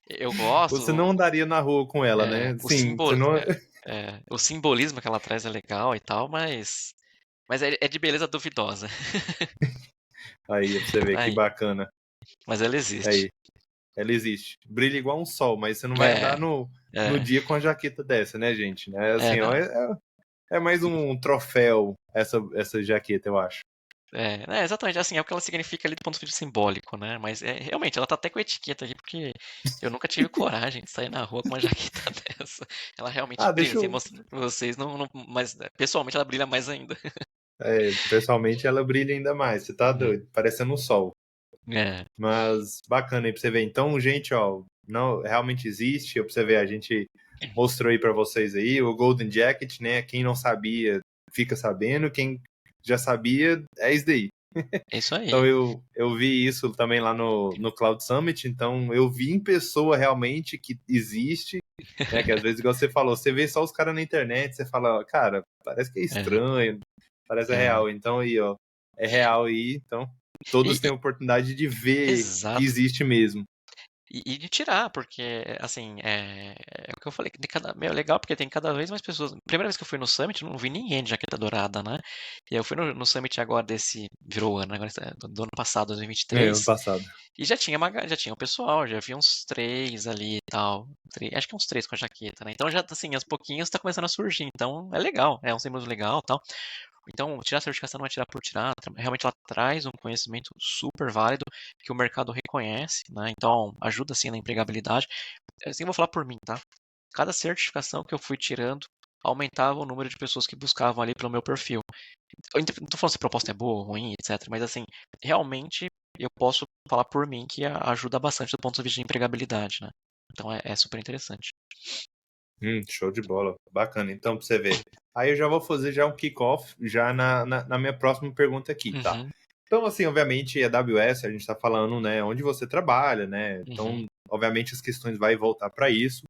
Speaker 1: eu
Speaker 2: Você não
Speaker 1: gosto.
Speaker 2: andaria na rua com ela, né?
Speaker 1: O
Speaker 2: Sim, você não.
Speaker 1: o simbolismo que ela traz é legal e tal, mas é de beleza duvidosa.
Speaker 2: Aí, pra você ver que
Speaker 1: Aí,
Speaker 2: bacana.
Speaker 1: mas ela existe.
Speaker 2: Aí, ela existe. Brilha igual um sol, mas você não vai
Speaker 1: É,
Speaker 2: andar no
Speaker 1: é,
Speaker 2: dia com a jaqueta dessa, né, gente? É assim, ó,
Speaker 1: não.
Speaker 2: é mais um troféu essa jaqueta, eu acho.
Speaker 1: Exatamente, assim, é o que ela significa ali do ponto de vista simbólico, né? Mas realmente, ela tá até com a etiqueta aqui, porque eu nunca tive coragem de sair na rua com uma jaqueta dessa. Ela realmente
Speaker 2: Ah,
Speaker 1: brilha,
Speaker 2: deixa
Speaker 1: assim,
Speaker 2: eu.
Speaker 1: mostrando pra vocês, mas pessoalmente ela brilha mais ainda.
Speaker 2: Pessoalmente, ela brilha ainda mais. Você tá
Speaker 1: Uhum.
Speaker 2: doido, parecendo um sol.
Speaker 1: É,
Speaker 2: Mas bacana aí pra você ver. Então, gente, ó, não realmente existe. Pra você ver, a gente mostrou aí pra vocês aí o Golden Jacket, né? Quem não sabia, fica sabendo. Quem já sabia, é isso daí.
Speaker 1: é isso
Speaker 2: Então
Speaker 1: aí.
Speaker 2: eu vi isso também lá no Cloud Summit, então eu vi em pessoa realmente que existe, né? Que às vezes, igual você falou, você vê só os caras na internet, você fala, cara, parece que é
Speaker 1: É,
Speaker 2: estranho, parece
Speaker 1: é.
Speaker 2: real. Então aí, ó, é real aí, então
Speaker 1: E,
Speaker 2: todos têm
Speaker 1: e-
Speaker 2: a oportunidade de ver que
Speaker 1: exato.
Speaker 2: existe mesmo.
Speaker 1: E de tirar, porque, assim, é o que eu falei, que meu, é legal porque tem cada vez mais pessoas. Primeira vez que eu fui no Summit, eu não vi ninguém de jaqueta dourada, né? E eu fui no Summit agora virou ano, agora, do ano passado,
Speaker 2: Ano
Speaker 1: 2023,
Speaker 2: passado.
Speaker 1: e já tinha o pessoal, já vi uns três ali e tal. Acho que uns três com a jaqueta, né? Então já, assim, aos pouquinhos tá começando a surgir. Então é legal, é um símbolo legal e tal. Então, tirar a certificação não é tirar por tirar, realmente ela traz um conhecimento super válido que o mercado reconhece, né? Então, ajuda sim na empregabilidade. Assim, eu vou falar por mim, tá? Cada certificação que eu fui tirando aumentava o número de pessoas que buscavam ali pelo meu perfil. Eu não tô falando se a proposta é boa ou ruim, etc. Mas, assim, realmente eu posso falar por mim que ajuda bastante do ponto de vista de empregabilidade, né? Então, é super interessante.
Speaker 2: Show de bola. Bacana. Então, pra você ver. Aí eu já vou fazer já um kickoff já na minha próxima pergunta aqui, tá?
Speaker 1: Uhum.
Speaker 2: Então, assim, obviamente, a AWS, a gente está falando, né, onde você trabalha, né?
Speaker 1: Uhum,
Speaker 2: Então, obviamente, as questões vai voltar para isso.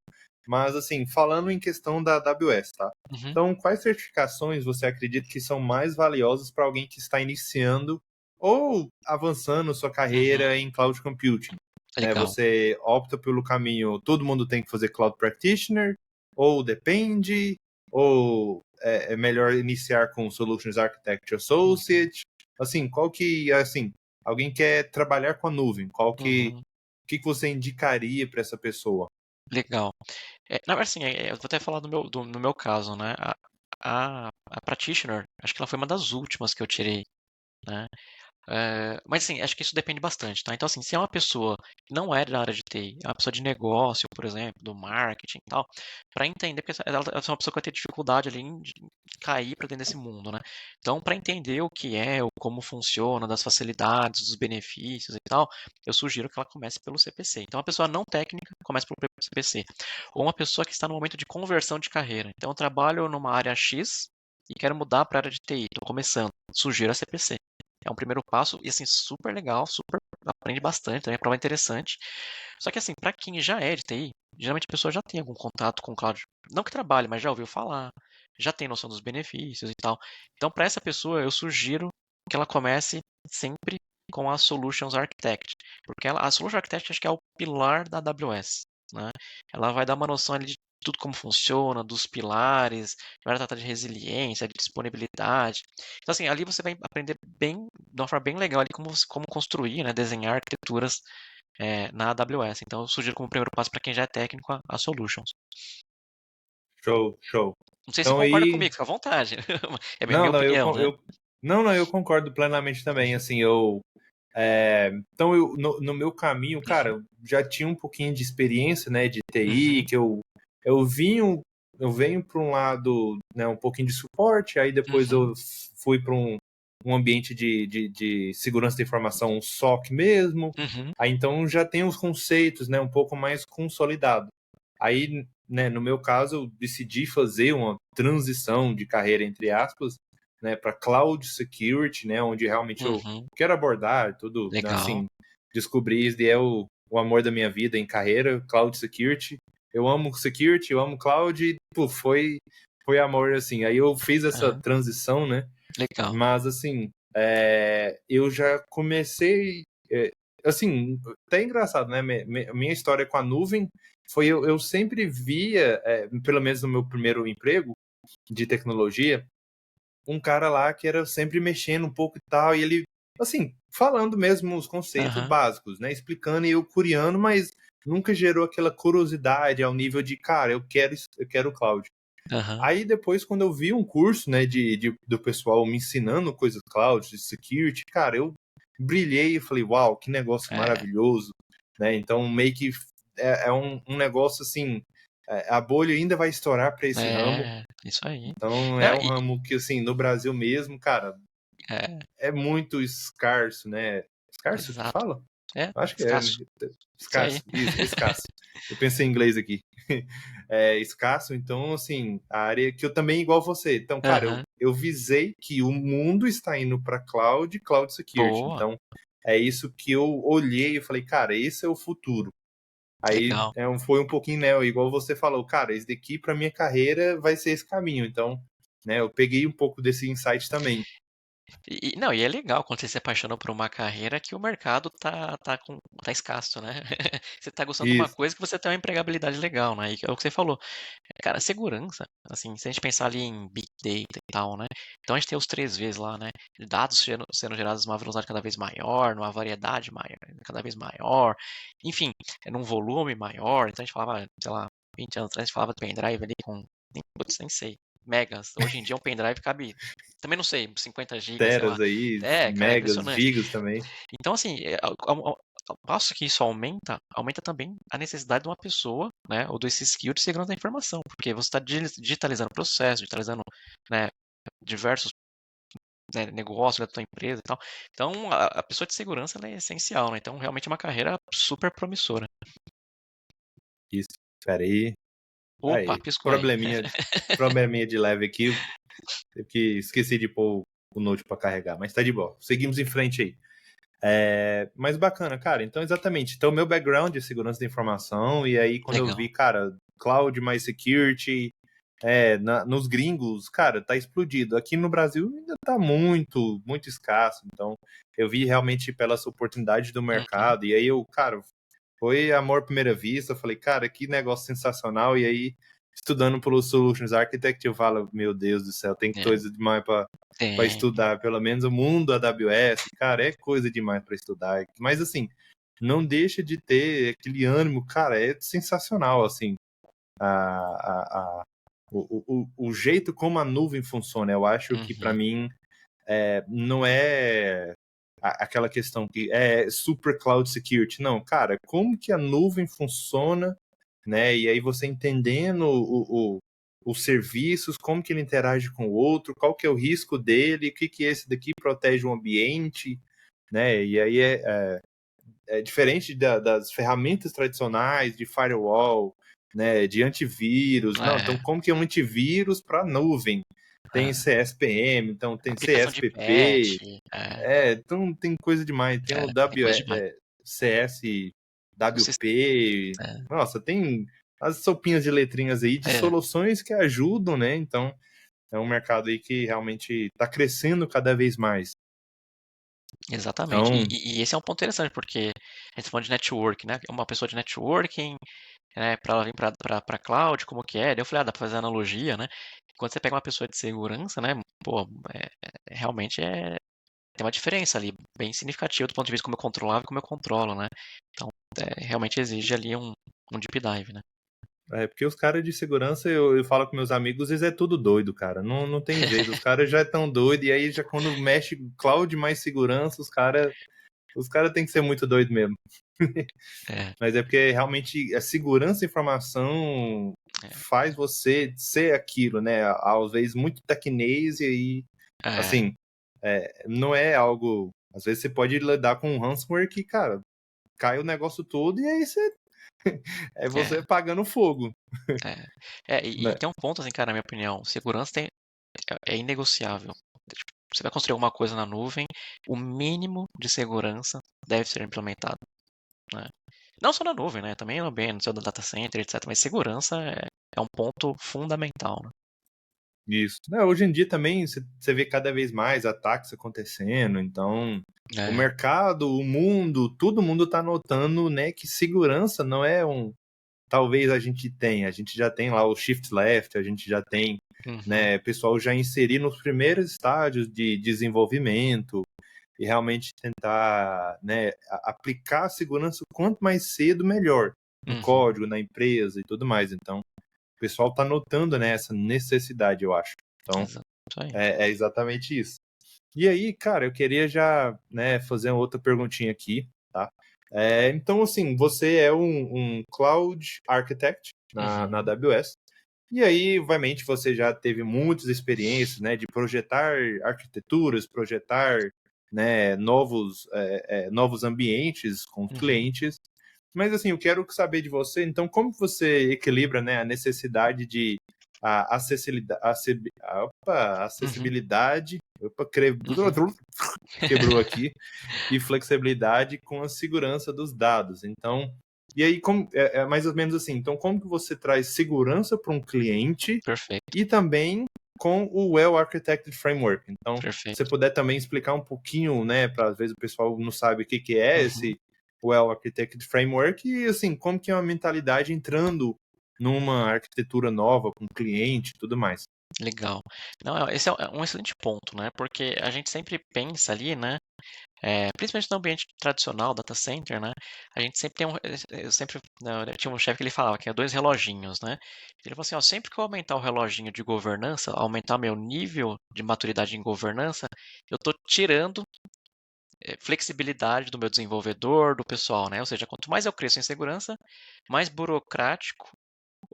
Speaker 2: Mas, assim, falando em questão da AWS, tá?
Speaker 1: uhum.
Speaker 2: Então, quais certificações você acredita que são mais valiosas para alguém que está iniciando ou avançando sua
Speaker 1: Uhum.
Speaker 2: carreira em cloud computing? Né,
Speaker 1: Legal.
Speaker 2: você opta pelo caminho, todo mundo tem que fazer cloud practitioner, ou depende, ou é melhor iniciar com Solutions Architect
Speaker 1: Uhum,
Speaker 2: Associate? Assim, qual que, assim, alguém quer trabalhar com a nuvem,
Speaker 1: uhum.
Speaker 2: que você indicaria para essa pessoa?
Speaker 1: Legal. Na verdade, assim, eu vou até falar no meu caso, né? A Practitioner, acho que ela foi uma das últimas que eu tirei, né? Mas assim, acho que isso depende bastante, tá? Então, assim, se é uma pessoa que não é da área de TI, é uma pessoa de negócio, por exemplo, do marketing e tal, para entender, porque ela é uma pessoa que vai ter dificuldade ali de cair para dentro desse mundo, né? Então, para entender o que é, o como funciona, das facilidades, dos benefícios e tal, eu sugiro que ela comece pelo CPC. Então, uma pessoa não técnica comece pelo CPC. Ou uma pessoa que está no momento de conversão de carreira. Então, eu trabalho numa área X e quero mudar para a área de TI, estou começando. Sugiro a CPC. É um primeiro passo e assim super legal, super aprende bastante, também é prova interessante. Só que assim, para quem já é de TI, geralmente a pessoa já tem algum contato com o cloud, não que trabalhe, mas já ouviu falar, já tem noção dos benefícios e tal. Então, para essa pessoa, eu sugiro que ela comece sempre com a Solutions Architect, porque a Solutions Architect acho que é o pilar da AWS, né? Ela vai dar uma noção ali de tudo como funciona, dos pilares, vai tratar de resiliência, de disponibilidade. Então, assim, ali você vai aprender bem, de uma forma bem legal ali como construir, né, desenhar arquiteturas na AWS. Então, eu sugiro como primeiro passo para quem já é técnico a Solutions.
Speaker 2: Show, show.
Speaker 1: Não sei se você
Speaker 2: Então
Speaker 1: concorda
Speaker 2: aí,
Speaker 1: comigo, fica à vontade. É bem
Speaker 2: não,
Speaker 1: minha
Speaker 2: não,
Speaker 1: opinião, né?
Speaker 2: não, eu concordo plenamente também.
Speaker 1: Uhum,
Speaker 2: Assim, então no meu caminho, cara,
Speaker 1: uhum,
Speaker 2: eu já tinha um pouquinho de experiência, né, de TI,
Speaker 1: uhum,
Speaker 2: que eu vinha, eu venho para um lado, né, um pouquinho de suporte, aí depois
Speaker 1: uhum,
Speaker 2: eu fui para um ambiente de segurança da informação, um SOC mesmo.
Speaker 1: uhum,
Speaker 2: Aí então já tem os conceitos, né, um pouco mais consolidado. Aí, né, no meu caso, eu decidi fazer uma transição de carreira, entre aspas, né, para cloud security, né, onde realmente eu
Speaker 1: uhum.
Speaker 2: quero abordar tudo, né,
Speaker 1: Legal.
Speaker 2: assim, descobrir isso é o amor da minha vida em carreira, cloud security. Eu amo security, eu amo cloud, e pô, foi amor assim. Aí eu fiz essa
Speaker 1: Aham,
Speaker 2: transição, né?
Speaker 1: legal.
Speaker 2: Mas assim, eu já comecei, assim, até engraçado, né? Minha história com a nuvem foi eu sempre via, pelo menos no meu primeiro emprego de tecnologia, um cara lá que era sempre mexendo um pouco e tal, e ele, assim, falando mesmo os conceitos
Speaker 1: Aham,
Speaker 2: básicos, né? Explicando e eu curiando, mas nunca gerou aquela curiosidade ao nível de, cara, eu quero o cloud.
Speaker 1: aham.
Speaker 2: Aí depois, quando eu vi um curso, né, do pessoal me ensinando coisas cloud, de security, cara, eu brilhei e falei, uau, que negócio
Speaker 1: É,
Speaker 2: maravilhoso, né? Então, meio que é um negócio assim, a bolha ainda vai estourar para esse ramo.
Speaker 1: isso aí.
Speaker 2: Então, é
Speaker 1: Não,
Speaker 2: um ramo que, assim, no Brasil mesmo, cara,
Speaker 1: é,
Speaker 2: é muito escasso, né? Escasso que
Speaker 1: exato.
Speaker 2: fala?
Speaker 1: É,
Speaker 2: Acho que é, né?
Speaker 1: escasso. Isso aí.
Speaker 2: Escasso, isso, escasso. Eu pensei em inglês aqui. É escasso, então, assim, a área que eu também, igual você. Então, cara,
Speaker 1: Aham.
Speaker 2: eu visei que o mundo está indo para cloud security.
Speaker 1: Boa.
Speaker 2: Então, é isso que eu olhei e falei, cara, esse é o futuro. Aí
Speaker 1: Legal.
Speaker 2: foi um pouquinho, né, igual você falou, cara, esse daqui para minha carreira vai ser esse caminho. Então, né, eu peguei um pouco desse insight também.
Speaker 1: Não, e é legal quando você se apaixona por uma carreira que o mercado tá escasso, né. Você tá gostando de uma
Speaker 2: Isso,
Speaker 1: coisa que você tem uma empregabilidade legal, né, e é o que você falou, cara, segurança, assim, se a gente pensar ali em big data e tal, né, então a gente tem os 3 Vs lá, né, dados sendo gerados numa velocidade cada vez maior, numa variedade maior cada vez maior, enfim, num volume maior, então a gente falava, sei lá, 20 anos atrás a gente falava de pendrive ali com nem putz, nem sei, megas, hoje em dia um pendrive cabe também não sei, 50 gigas, sei lá.
Speaker 2: teras aí,
Speaker 1: Cara, é
Speaker 2: megas,
Speaker 1: impressionante.
Speaker 2: gigas também.
Speaker 1: Então, assim, ao passo que isso aumenta, aumenta também a necessidade de uma pessoa, né, ou desse skill de segurança da informação, porque você está digitalizando o processo, digitalizando, né, diversos, né, negócios da tua empresa e tal. Então, a pessoa de segurança ela é essencial, né? Então, realmente é uma carreira super promissora.
Speaker 2: Isso, espera aí.
Speaker 1: Opa,
Speaker 2: Aí,
Speaker 1: piscou aí.
Speaker 2: probleminha de leve aqui, que esqueci de pôr o Note para carregar, mas tá de boa. Seguimos em frente aí. Mas bacana, cara. Então, exatamente. Então, meu background é segurança da informação, e aí quando eu
Speaker 1: Legal.
Speaker 2: vi, cara, cloud mais security, nos gringos, cara, tá explodido. Aqui no Brasil ainda tá muito, muito escasso. Então, eu vi realmente pelas oportunidades do
Speaker 1: Uhum.
Speaker 2: mercado, e aí eu, cara, foi amor à primeira vista. Eu falei, cara, que negócio sensacional. E aí, estudando pelo Solutions Architect, eu falo, meu Deus do céu, tem
Speaker 1: É,
Speaker 2: coisa demais para
Speaker 1: tem.
Speaker 2: estudar. Pelo menos o mundo AWS, cara, é coisa demais para estudar. Mas assim, não deixa de ter aquele ânimo, cara, é sensacional, assim, a, a, a, o jeito como a nuvem funciona. Eu acho que para
Speaker 1: Uhum.
Speaker 2: mim não é aquela questão que é super cloud security. Não, cara, como que a nuvem funciona, né? E aí você entendendo os serviços, como que ele interage com o outro, qual que é o risco dele, o que que esse daqui protege o ambiente, né? E aí é diferente das ferramentas tradicionais de firewall, né? De antivírus. Não, então
Speaker 1: É,
Speaker 2: como que é um antivírus para nuvem? Tem
Speaker 1: é.
Speaker 2: CSPM, então tem
Speaker 1: Aplicação de patch.
Speaker 2: CSPP,
Speaker 1: É,
Speaker 2: então tem coisa demais. Tem o
Speaker 1: tem coisa demais. O
Speaker 2: CSWP.
Speaker 1: sistema,
Speaker 2: Nossa, tem as sopinhas de letrinhas aí de
Speaker 1: é,
Speaker 2: soluções que ajudam, né? Então, é um mercado aí que realmente está crescendo cada vez mais.
Speaker 1: exatamente.
Speaker 2: Então,
Speaker 1: E esse é um ponto interessante, porque a gente tá falando de network, né? Uma pessoa de networking, né, para ela vir para cloud, como que é? Daí eu falei, dá para fazer analogia, né? Quando você pega uma pessoa de segurança, né? Pô, realmente tem uma diferença ali, bem significativa do ponto de vista como eu controlava e como eu controlo, né? Então, realmente exige ali um deep dive, né?
Speaker 2: porque os caras de segurança, eu falo com meus amigos, eles é tudo doido, cara. Não, não tem jeito. Os caras já estão doidos, e aí já quando mexe cloud mais segurança, os cara têm que ser muito doido mesmo.
Speaker 1: É,
Speaker 2: Mas é porque realmente a segurança da informação
Speaker 1: é,
Speaker 2: faz você ser aquilo, né? Às vezes muito tecnês, e aí,
Speaker 1: é,
Speaker 2: assim, não é algo. Às vezes você pode lidar com um ransomware que, cara, cai o negócio todo e aí você
Speaker 1: é,
Speaker 2: pagando fogo,
Speaker 1: e
Speaker 2: né?
Speaker 1: tem um ponto, assim, cara, na minha opinião, segurança é inegociável. Tipo, você vai construir alguma coisa na nuvem, o mínimo de segurança deve ser implementado, né? Não só na nuvem, né? Também no seu data center, etc. Mas segurança é um ponto fundamental, né?
Speaker 2: Isso. Né, hoje em dia também você vê cada vez mais ataques acontecendo, então o
Speaker 1: É,
Speaker 2: mercado, o mundo, todo mundo está notando, né, que segurança não é um. Talvez a gente já tem lá o shift left, a gente já tem,
Speaker 1: uhum,
Speaker 2: né, pessoal já inserir nos primeiros estágios de desenvolvimento e realmente tentar, né, aplicar a segurança quanto mais cedo, melhor, no
Speaker 1: uhum,
Speaker 2: código, na empresa e tudo mais. Então, o pessoal está notando, né, essa necessidade, eu acho. Então,
Speaker 1: exato. Isso aí.
Speaker 2: é exatamente isso. E aí, cara, eu queria já, né, fazer uma outra perguntinha aqui, tá? Então, assim, você é um Cloud Architect na
Speaker 1: Uhum,
Speaker 2: AWS, e aí, obviamente, você já teve muitas experiências, né, de projetar arquiteturas, projetar, né, novos ambientes com
Speaker 1: uhum,
Speaker 2: clientes. Mas assim, eu quero saber de você, então, como que você equilibra, né, a necessidade de
Speaker 1: uhum,
Speaker 2: acessibilidade,
Speaker 1: uhum.
Speaker 2: quebrou aqui, e flexibilidade com a segurança dos dados. Então, e aí é mais ou menos assim. Então, como que você traz segurança para um cliente
Speaker 1: Perfeito,
Speaker 2: e também com o Well Architected Framework? Então, se você
Speaker 1: perfeito.
Speaker 2: puder também explicar um pouquinho, né, para às vezes o pessoal não sabe o que que é
Speaker 1: Uhum,
Speaker 2: esse Well Architected Framework e assim, como que é uma mentalidade entrando numa arquitetura nova com cliente e tudo mais.
Speaker 1: legal. Não, esse é um excelente ponto, né? Porque a gente sempre pensa ali, né? Principalmente no ambiente tradicional, data center, né? A gente sempre tem eu sempre, não, eu tinha um chefe que ele falava que é dois reloginhos, né? Ele falou assim, ó, sempre que eu aumentar o reloginho de governança, aumentar meu nível de maturidade em governança, eu estou tirando flexibilidade do meu desenvolvedor, do pessoal, né? Ou seja, quanto mais eu cresço em segurança, mais burocrático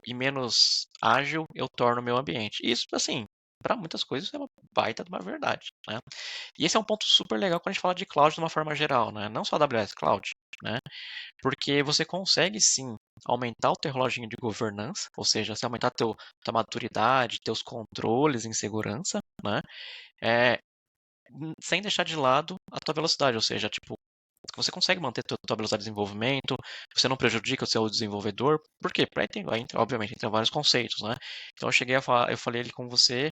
Speaker 1: e menos ágil eu torno o meu ambiente. Isso, assim, para muitas coisas é uma baita de uma verdade, né? E esse é um ponto super legal quando a gente fala de cloud de uma forma geral, né? Não só AWS Cloud, né? Porque você consegue sim aumentar o teu reloginho de governança, ou seja, você aumentar tua maturidade, teus controles em segurança, né? sem deixar de lado a tua velocidade, ou seja, tipo, você consegue manter tua velocidade de desenvolvimento, você não prejudica o seu desenvolvedor. Por quê? Obviamente, entra vários conceitos, né? Então, eu falei ali com você,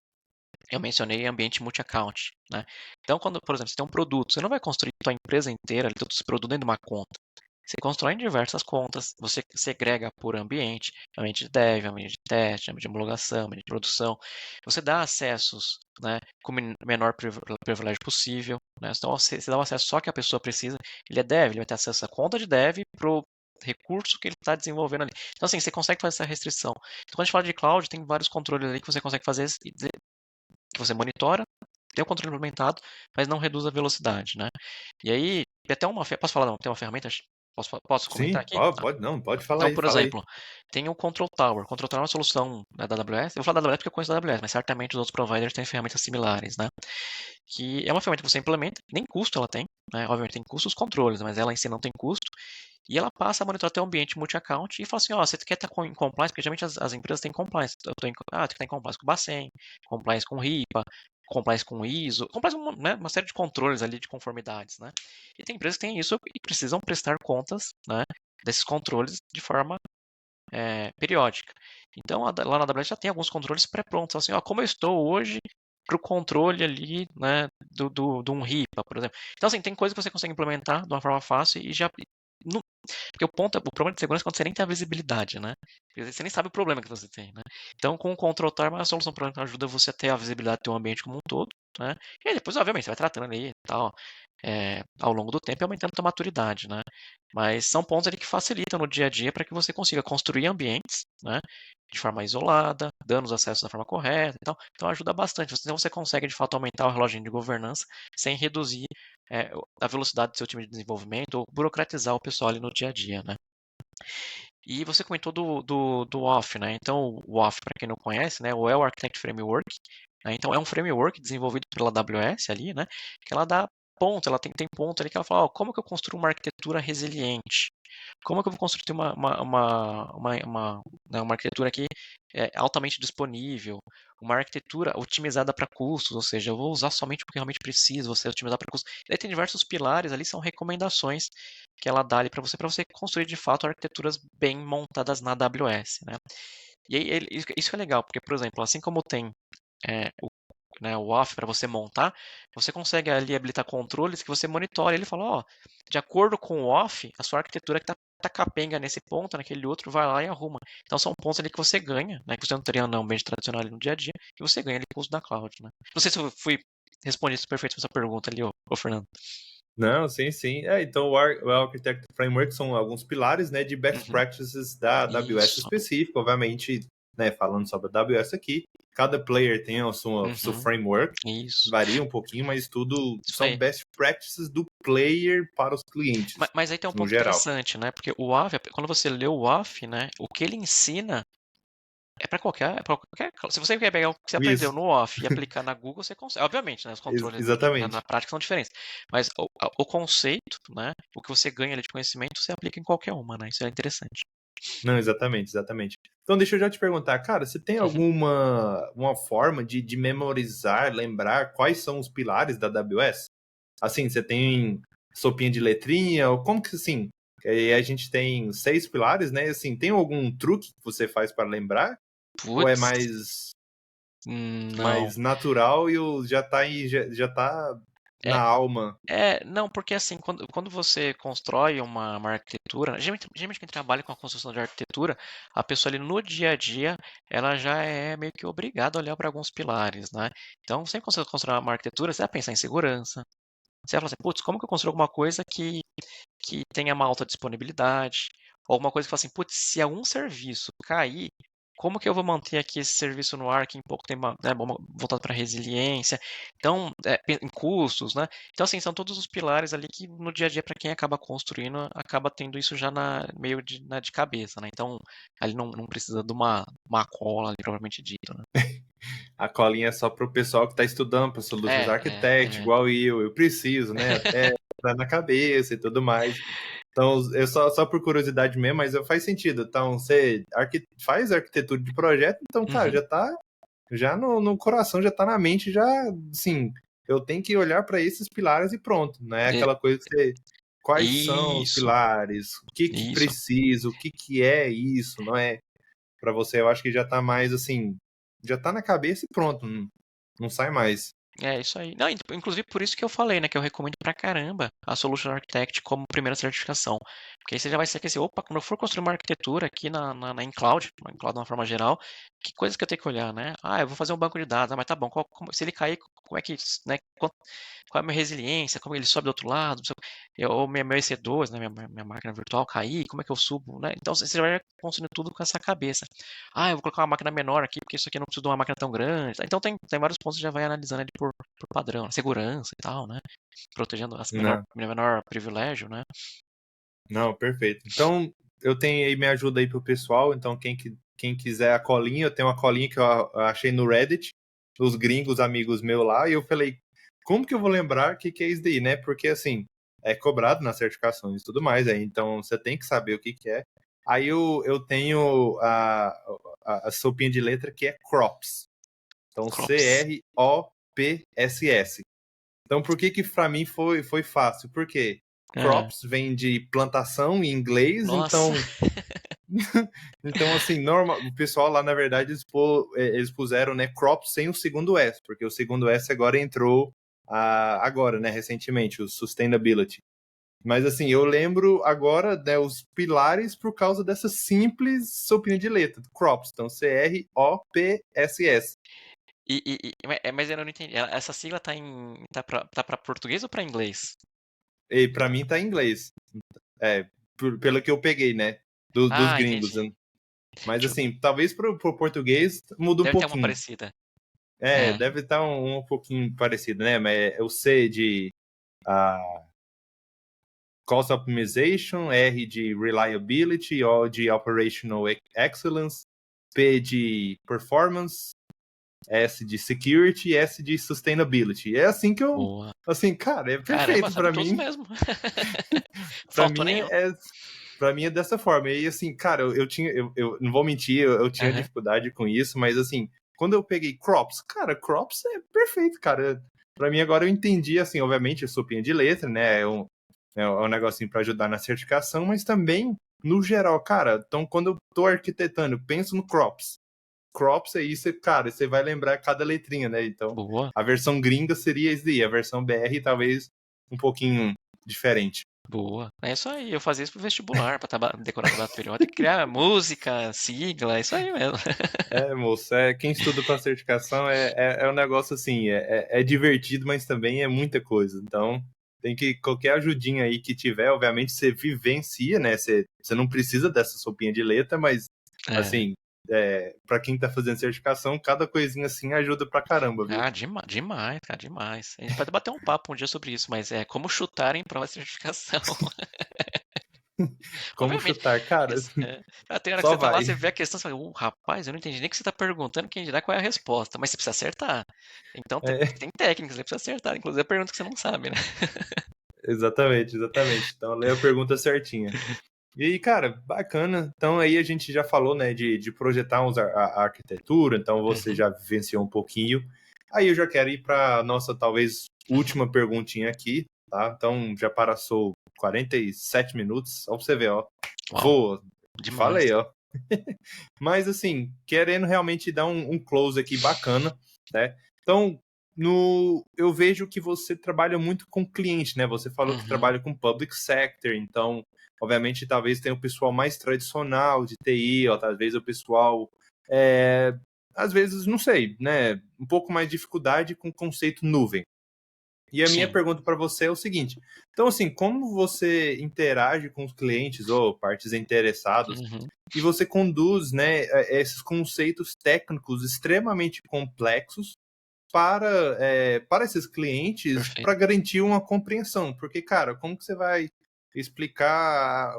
Speaker 1: eu mencionei ambiente multi-account, né? Então, quando, por exemplo, você tem um produto, você não vai construir tua empresa inteira, todo esse produto dentro de uma conta. Você constrói em diversas contas, você segrega por ambiente de dev, ambiente de teste, ambiente de homologação, ambiente de produção. Você dá acessos, né, com o menor privilégio possível, né? Então, você dá o acesso só que a pessoa precisa. Ele é dev, ele vai ter acesso à conta de dev para o recurso que ele está desenvolvendo ali. Então, assim, você consegue fazer essa restrição. Então, quando a gente fala de cloud, tem vários controles ali que você consegue fazer, que você monitora, tem o controle implementado, mas não reduz a velocidade, né? E aí, tem até posso falar, não, tem uma ferramenta, posso comentar
Speaker 2: Sim,
Speaker 1: aqui?
Speaker 2: não, pode falar
Speaker 1: Então,
Speaker 2: aí,
Speaker 1: por
Speaker 2: fala aí.
Speaker 1: exemplo, tem o Control Tower. O Control Tower é uma solução, né, da AWS. Eu vou falar da AWS porque eu conheço da AWS, mas certamente os outros providers têm ferramentas similares, né? Que é uma ferramenta que você implementa, nem custo ela tem, né? Obviamente tem custos os controles, mas ela em si não tem custo. E ela passa a monitorar teu ambiente multi-account e fala assim, ó, você quer estar em compliance, porque geralmente as empresas têm compliance. Eu tô tem que estar em compliance com o Bacen, compliance com o RIPA, compliance com o ISO, compliance com né, uma série de controles ali de conformidades, né? E tem empresas que têm isso e precisam prestar contas, né, desses controles de forma periódica. Então, lá na AWS já tem alguns controles pré-prontos, assim, ó, como eu estou hoje para o controle ali, né, de um RIPA, por exemplo. Então, assim, tem coisas que você consegue implementar de uma forma fácil e já... Porque o problema de segurança é quando você nem tem a visibilidade, né? Você nem sabe o problema que você tem, né? Então, com o Control Tower, a solução para ajuda você a ter a visibilidade do teu ambiente como um todo, né? E aí depois, obviamente, você vai tratando ali e tal, ao longo do tempo e aumentando a tua maturidade, né? Mas são pontos ali que facilitam no dia a dia para que você consiga construir ambientes, né? De forma isolada, dando os acessos da forma correta e tal. Então, ajuda bastante. Então, você consegue, de fato, aumentar o reloginho de governança sem reduzir a velocidade do seu time de desenvolvimento ou burocratizar o pessoal ali no dia a dia, né? E você comentou do OAuth, né? Então, o OAuth, para quem não conhece, né, o Well Architect Framework, né? Então, é um framework desenvolvido pela AWS ali, né? Que ela dá ponto, ela tem ponto ali que ela fala, ó, como que eu construo uma arquitetura resiliente? Como que eu vou construir né, uma arquitetura que é altamente disponível, uma arquitetura otimizada para custos, ou seja, eu vou usar somente o que realmente preciso, você otimizar para custos. E aí tem diversos pilares ali, são recomendações que ela dá ali para você construir de fato arquiteturas bem montadas na AWS, né? E aí isso é legal, porque, por exemplo, assim como tem é, o, né, o auth para você montar, você consegue ali habilitar controles que você monitora. E ele fala, ó, de acordo com o auth, a sua arquitetura que tá capenga nesse ponto, naquele outro, vai lá e arruma. Então são pontos ali que você ganha, né, que você não teria no ambiente tradicional ali no dia a dia, e você ganha ali com o uso da cloud, né? Não sei se eu respondi isso perfeito essa pergunta ali, ô Fernando.
Speaker 2: Não, sim, sim. Então, o Architect Framework são alguns pilares, né, de best
Speaker 1: Uhum.
Speaker 2: practices da AWS
Speaker 1: Isso,
Speaker 2: específico. Obviamente, né, falando sobre a AWS aqui, cada player tem seu
Speaker 1: uhum.
Speaker 2: framework,
Speaker 1: Isso,
Speaker 2: varia um pouquinho, mas tudo
Speaker 1: isso
Speaker 2: são
Speaker 1: aí.
Speaker 2: best practices do player para os clientes,
Speaker 1: Mas aí tem um
Speaker 2: no
Speaker 1: ponto
Speaker 2: geral.
Speaker 1: interessante, né? Porque o AF, quando você lê o AF, né? O que ele ensina é para qualquer. Se você quer pegar o que você aprendeu
Speaker 2: Isso,
Speaker 1: no AF e aplicar na Google, você consegue. Obviamente, né? Os controles na
Speaker 2: exatamente.
Speaker 1: prática são diferentes. Mas o conceito, né? O que você ganha ali de conhecimento, você aplica em qualquer uma, né? Isso é interessante.
Speaker 2: Não, exatamente, exatamente. Então, deixa eu já te perguntar, cara, você tem
Speaker 1: Uhum.
Speaker 2: alguma uma forma de memorizar, lembrar quais são os pilares da AWS? Assim, você tem sopinha de letrinha, ou como que assim? E a gente tem 6 pilares, né? Assim, tem algum truque que você faz para lembrar? Ou é
Speaker 1: Putz, não.
Speaker 2: mais natural e já tá aí, já tá
Speaker 1: É,
Speaker 2: na alma?
Speaker 1: não, porque assim, quando você constrói uma arquitetura, geralmente quem trabalha com a construção de arquitetura, a pessoa ali no dia a dia, ela já é meio que obrigada a olhar para alguns pilares, né? Então, sempre quando você constrói uma arquitetura, você vai pensar em segurança. Você vai falar assim, putz, como que eu construo alguma coisa que tenha uma alta disponibilidade? Ou alguma coisa que fala assim, putz, se algum serviço cair, como que eu vou manter aqui esse serviço no ar que em pouco tempo, né, voltado para resiliência? Então, em custos, né? Então, assim, são todos os pilares ali que no dia a dia, para quem acaba construindo, acaba tendo isso já meio de cabeça, né? Então, ali não precisa de uma cola ali, propriamente dito, né?
Speaker 2: A colinha é só pro pessoal que tá estudando para Solutions Architect,
Speaker 1: É.
Speaker 2: igual eu preciso, né? Até entrar na cabeça e tudo mais. Então, eu só por curiosidade mesmo, mas faz sentido. Então, você faz arquitetura de projeto, então, cara,
Speaker 1: Uhum.
Speaker 2: já tá já no coração, já tá na mente, já, assim, eu tenho que olhar para esses pilares e pronto. Não é
Speaker 1: E-
Speaker 2: aquela coisa que você. Quais são os
Speaker 1: Isso,
Speaker 2: pilares? O que que
Speaker 1: isso.
Speaker 2: precisa? O que que é isso? Não é para você, eu acho que já tá mais assim, já tá na cabeça e pronto, não sai mais.
Speaker 1: É isso aí. Não, inclusive por isso que eu falei, né, que eu recomendo pra caramba a Solution Architect como primeira certificação. Porque aí você já vai se aquecer, opa, quando eu for construir uma arquitetura aqui em cloud de uma forma geral, que coisas que eu tenho que olhar, né? Ah, eu vou fazer um banco de dados, mas tá bom, se ele cair, como é que, né, qual é a minha resiliência, como ele sobe do outro lado, ou meu EC2, né, minha máquina virtual cair, como é que eu subo, né? Então você vai construindo tudo com essa cabeça. Ah, eu vou colocar uma máquina menor aqui, porque isso aqui eu não preciso de uma máquina tão grande. Então tem vários pontos que já vai analisando ali por padrão, segurança e tal, né? Protegendo as
Speaker 2: Não,
Speaker 1: menor privilégio, né?
Speaker 2: não, perfeito. Então, eu tenho aí minha ajuda aí pro pessoal, então quem quiser a colinha, eu tenho uma colinha que eu achei no Reddit, os gringos amigos meus lá, e eu falei, como que eu vou lembrar o que que é isso daí, né? Porque assim, é cobrado nas certificações e tudo mais, aí, então você tem que saber o que que é. Aí eu tenho a sopinha de letra que é CROPS. Então,
Speaker 1: Crops.
Speaker 2: CROPSS. Então, por que que para mim foi fácil? Porque
Speaker 1: Ah,
Speaker 2: crops vem de plantação em inglês,
Speaker 1: nossa.
Speaker 2: então assim, o pessoal lá, na verdade, eles puseram, né, crops sem o segundo S, porque o segundo S agora entrou agora, né, recentemente, o sustainability. Mas assim, eu lembro agora, né, os pilares por causa dessa simples sopinha de letra, crops. Então, CROPSS.
Speaker 1: Mas eu não entendi. Essa sigla tá pra português ou pra inglês?
Speaker 2: E para mim tá em inglês. É, pelo que eu peguei, né? Dos
Speaker 1: Ah,
Speaker 2: gringos.
Speaker 1: entendi.
Speaker 2: Mas
Speaker 1: Deixa eu-
Speaker 2: assim, talvez pro português muda um
Speaker 1: Deve ter uma
Speaker 2: pouquinho.
Speaker 1: parecida.
Speaker 2: É,
Speaker 1: É.
Speaker 2: deve estar um pouquinho parecido, né? Mas é o C de Cost Optimization, R de Reliability, O de Operational Excellence, P de Performance, S de Security e S de Sustainability. É assim que eu.
Speaker 1: Boa.
Speaker 2: Assim, cara, é
Speaker 1: Caramba,
Speaker 2: perfeito
Speaker 1: sabe
Speaker 2: para
Speaker 1: todos
Speaker 2: mim.
Speaker 1: mesmo.
Speaker 2: Para
Speaker 1: Faltou
Speaker 2: mim
Speaker 1: nenhum.
Speaker 2: para mim é dessa forma. E assim, cara, eu tinha, eu não vou mentir, eu tinha
Speaker 1: Aham.
Speaker 2: dificuldade com isso, mas assim, quando eu peguei crops, cara, crops é perfeito, cara. Para mim agora eu entendi, assim, obviamente, a sopinha de letra, né? É um negocinho para ajudar na certificação, mas também no geral, cara. Então, quando eu tô arquitetando, eu penso no crops. Crops aí, você, cara, você vai lembrar cada letrinha, né? Então,
Speaker 1: Boa.
Speaker 2: a versão gringa seria isso daí, a versão BR talvez um pouquinho diferente.
Speaker 1: Boa. É isso aí. Eu fazia isso pro vestibular, pra decorar tabela periódica, criar música, sigla, é isso aí mesmo.
Speaker 2: É, moço, quem estuda para certificação é um negócio assim, é divertido, mas também é muita coisa. Então, tem que, qualquer ajudinha aí que tiver, obviamente você vivencia, né? Você não precisa dessa sopinha de letra, mas,
Speaker 1: É.
Speaker 2: assim, para quem tá fazendo certificação, cada coisinha assim ajuda pra caramba, viu?
Speaker 1: Ah, demais, cara, demais. A gente pode bater um papo um dia sobre isso, mas é como chutar em prova de certificação.
Speaker 2: Como
Speaker 1: Obviamente.
Speaker 2: chutar, cara,
Speaker 1: Tem hora que
Speaker 2: só
Speaker 1: você tá lá,
Speaker 2: vai.
Speaker 1: você vê a questão, você fala, rapaz, eu não entendi nem o que você tá perguntando, quem dirá qual é a resposta. Mas você precisa acertar. Então
Speaker 2: É,
Speaker 1: tem técnicas, você precisa acertar. Inclusive a pergunta que você não sabe, né?
Speaker 2: exatamente, exatamente. Então, lê a pergunta certinha. E aí, cara, bacana. Então aí a gente já falou, né, de projetar a arquitetura, então você
Speaker 1: Uhum,
Speaker 2: já vivenciou um pouquinho. Aí eu já quero ir para nossa, talvez,
Speaker 1: uhum.
Speaker 2: última perguntinha aqui, tá? Então já passou 47 minutos, ó pra você ver, ó.
Speaker 1: Uau,
Speaker 2: Voa, te
Speaker 1: demais.
Speaker 2: falei, ó. Mas assim, querendo realmente dar um close aqui bacana, né? Então, eu vejo que você trabalha muito com cliente, né? Você falou que
Speaker 1: Uhum,
Speaker 2: trabalha com public sector, então, obviamente, talvez tenha o pessoal mais tradicional de TI, ou talvez o pessoal, às vezes, não sei, né? Um pouco mais de dificuldade com o conceito nuvem. E a minha
Speaker 1: sim.
Speaker 2: pergunta para você é o seguinte: então, assim, como você interage com os clientes ou partes interessadas
Speaker 1: Uhum,
Speaker 2: e você conduz, né, esses conceitos técnicos extremamente complexos para esses clientes
Speaker 1: perfeito.
Speaker 2: para garantir uma compreensão? Porque, cara, como que você vai explicar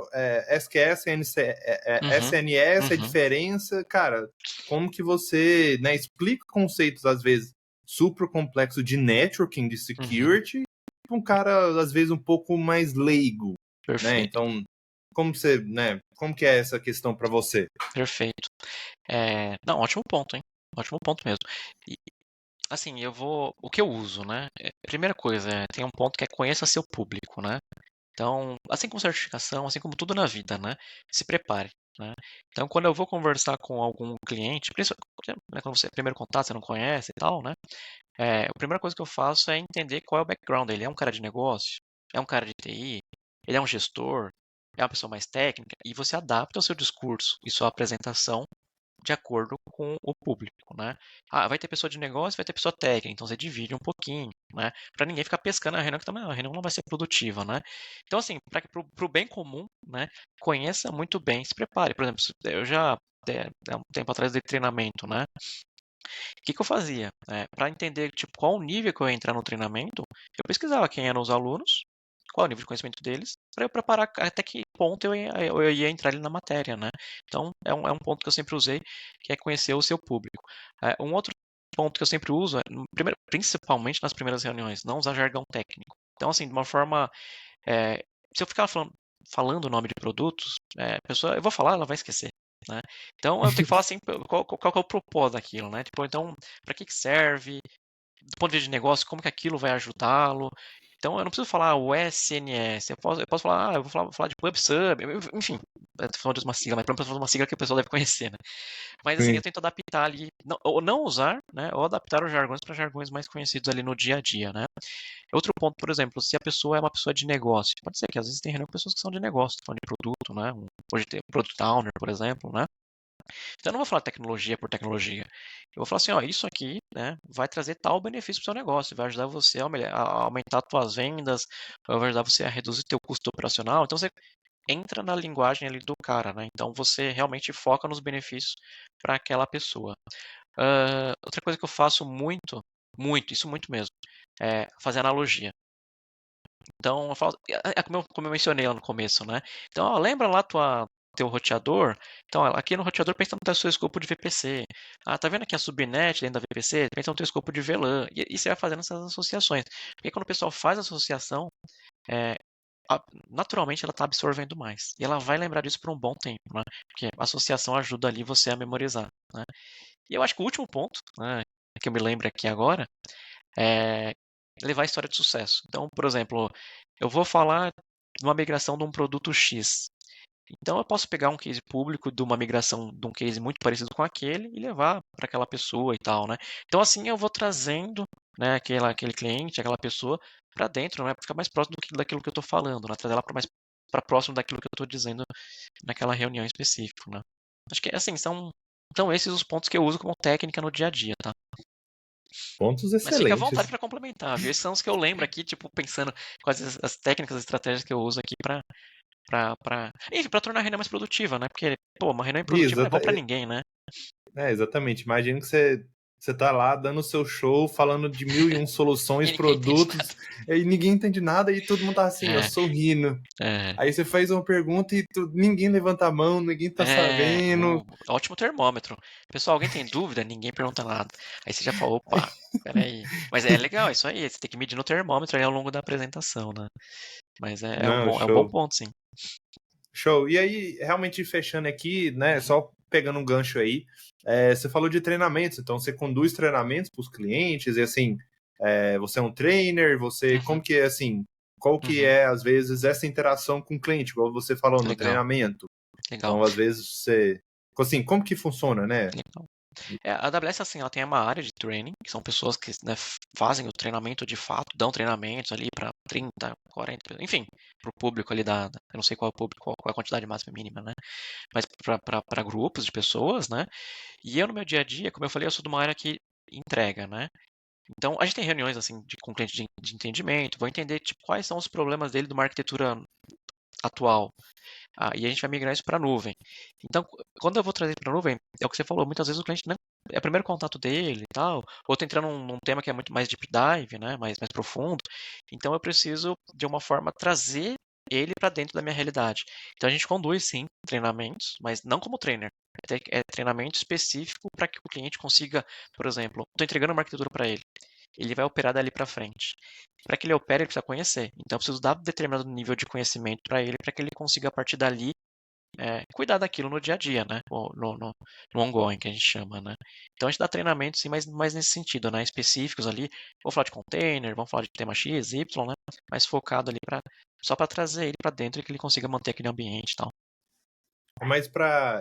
Speaker 2: SQS,
Speaker 1: Uhum,
Speaker 2: SNS, a
Speaker 1: uhum,
Speaker 2: diferença? Cara, como que você, né, explica conceitos, às vezes, super complexos de networking, de
Speaker 1: uhum,
Speaker 2: security, para um cara, às vezes, um pouco mais leigo, né?
Speaker 1: perfeito,
Speaker 2: Então, como você, né, como que é essa questão para você?
Speaker 1: perfeito. Não, ótimo ponto, hein? Ótimo ponto mesmo. assim, o que eu uso, né? Primeira coisa, tem um ponto que é conheça seu público, né? Então, assim como certificação, assim como tudo na vida, né? Se prepare, né? Então, quando eu vou conversar com algum cliente, principalmente, né, quando você primeiro contato, você não conhece e tal, né? A primeira coisa que eu faço é entender qual é o background dele. É um cara de negócio? É um cara de TI? Ele é um gestor? É uma pessoa mais técnica? E você adapta o seu discurso e sua apresentação de acordo com o público, né? Ah, vai ter pessoa de negócio, vai ter pessoa técnica, então você divide um pouquinho, né? Para ninguém ficar pescando a reunião, que também a reunião não vai ser produtiva, né? Então, assim, para o bem comum, né? Conheça muito bem, se prepare. Por exemplo, eu já, há um tempo atrás, dei treinamento, né? O que que eu fazia? Para entender tipo, qual o nível que eu ia entrar no treinamento, eu pesquisava quem eram os alunos, qual o nível de conhecimento deles, para eu preparar até que ponto eu ia entrar ali na matéria, né? Então, é um ponto que eu sempre usei, que é conhecer o seu público. Um outro ponto que eu sempre uso, principalmente nas primeiras reuniões, não usar jargão técnico. Então, assim, de uma forma, é, se eu ficar falando o nome de produtos, a pessoa, eu vou falar, ela vai esquecer. Né? Então eu tenho que falar assim, qual que é o propósito daquilo, né? Tipo, então, para que serve? Do ponto de vista de negócio, como que aquilo vai ajudá-lo? Então eu não preciso falar o SNS, eu posso falar, eu vou falar de PubSub, enfim, eu tô falando de uma sigla, mas pelo menos uma sigla que o pessoal deve conhecer, né? Mas assim, eu
Speaker 2: Sim.
Speaker 1: tento adaptar ali, ou não usar, né? Ou adaptar os jargões para jargões mais conhecidos ali no dia a dia, né? Outro ponto, por exemplo, se a pessoa é uma pessoa de negócio, pode ser que às vezes tem reunião com pessoas que são de negócio, falando de produto, né? Hoje tem Product Owner, por exemplo, né? Então eu não vou falar tecnologia por tecnologia. Eu vou falar assim, ó, isso aqui, né, vai trazer tal benefício para o seu negócio, vai ajudar você a aumentar as suas vendas, vai ajudar você a reduzir teu custo operacional. Então você entra na linguagem ali do cara, né? Então você realmente foca nos benefícios para aquela pessoa. Outra coisa que eu faço muito, muito, isso muito mesmo, é fazer analogia. Então, eu falo, como eu mencionei lá no começo, né? Então, ó, lembra lá teu roteador? Então, ó, aqui no roteador pensa no teu seu escopo de VPC. Ah, tá vendo aqui a subnet dentro da VPC? Pensa no teu escopo de VLAN. E você vai fazendo essas associações. Porque quando o pessoal faz a associação, é, naturalmente ela está absorvendo mais. E ela vai lembrar disso por um bom tempo, né? Porque a associação ajuda ali você a memorizar, né? E eu acho que o último ponto, né, que eu me lembro aqui agora, é levar a história de sucesso. Então, por exemplo, eu vou falar de uma migração de um produto X. Então, eu posso pegar um case público de uma migração de um case muito parecido com aquele e levar para aquela pessoa e tal, né? Então, assim, eu vou trazendo, né, aquele cliente, aquela pessoa para dentro, né, para ficar mais próximo daquilo que eu estou falando, né, trazer ela para próximo daquilo que eu estou dizendo naquela reunião específica, né? Acho que, assim, são esses os pontos que eu uso como técnica no dia a dia, tá?
Speaker 2: Pontos
Speaker 1: Mas fica à vontade
Speaker 2: excelentes.
Speaker 1: para complementar, viu? Esses são os que eu lembro aqui, tipo, pensando quais as técnicas, as estratégias que eu uso aqui enfim, para tornar a reunião mais produtiva, né? Porque, pô, uma reunião improdutiva não é bom
Speaker 2: Exata,
Speaker 1: para ninguém, né?
Speaker 2: exatamente. Imagino que você tá lá dando o seu show, falando de mil e um
Speaker 1: E
Speaker 2: soluções,
Speaker 1: ninguém entende
Speaker 2: produtos,
Speaker 1: nada.
Speaker 2: e ninguém entende nada e todo mundo tá assim, ó,
Speaker 1: É,
Speaker 2: sorrindo.
Speaker 1: é,
Speaker 2: Aí você faz uma pergunta e ninguém levanta a mão, ninguém tá sabendo.
Speaker 1: ótimo termômetro. Pessoal, alguém tem dúvida? Ninguém pergunta nada. Aí você já fala, opa, peraí. Mas é legal, isso aí, você tem que medir no termômetro aí ao longo da apresentação, né? Mas
Speaker 2: Não,
Speaker 1: é um bom
Speaker 2: show.
Speaker 1: ponto, sim.
Speaker 2: Show. E aí, realmente fechando aqui, né, só pegando um gancho aí, você falou de treinamentos, então você conduz treinamentos para os clientes, e assim, você é um trainer, você,
Speaker 1: Uhum,
Speaker 2: como que é assim, qual que
Speaker 1: uhum.
Speaker 2: é, às vezes, essa interação com o cliente, igual você falou no
Speaker 1: Legal,
Speaker 2: treinamento.
Speaker 1: legal,
Speaker 2: Então, às vezes, assim, como que funciona, né?
Speaker 1: legal. A AWS, assim, ela tem uma área de training, que são pessoas que, né, fazem o treinamento de fato, dão treinamentos ali para 30, 40, enfim, para o público ali eu não sei qual é o público, qual é a quantidade máxima e mínima, né? Mas para grupos de pessoas, né? E eu no meu dia a dia, como eu falei, eu sou de uma área que entrega, né? Então a gente tem reuniões assim com cliente de entendimento, vou entender tipo, quais são os problemas dele de uma arquitetura atual. E a gente vai migrar isso para a nuvem. Então, quando eu vou trazer para a nuvem, é o que você falou, muitas vezes o cliente não é o primeiro contato dele e tal, ou estou entrando num tema que é muito mais deep dive, né, mais profundo. Então, eu preciso, de uma forma, trazer ele para dentro da minha realidade. Então, a gente conduz, sim, treinamentos, mas não como trainer. É treinamento específico para que o cliente consiga, por exemplo, estou entregando uma arquitetura para ele. Ele vai operar dali para frente. Para que ele opere, ele precisa conhecer. Então, eu preciso dar determinado nível de conhecimento para ele, para que ele consiga, a partir dali, cuidar daquilo no dia a dia, né? Ou no ongoing, que a gente chama, né? Então a gente dá treinamento, sim, mas mais nesse sentido, né? Específicos ali. Vamos falar de container, vamos falar de tema X, Y, né? Mais focado ali só para trazer ele para dentro e que ele consiga manter aquele ambiente e tal.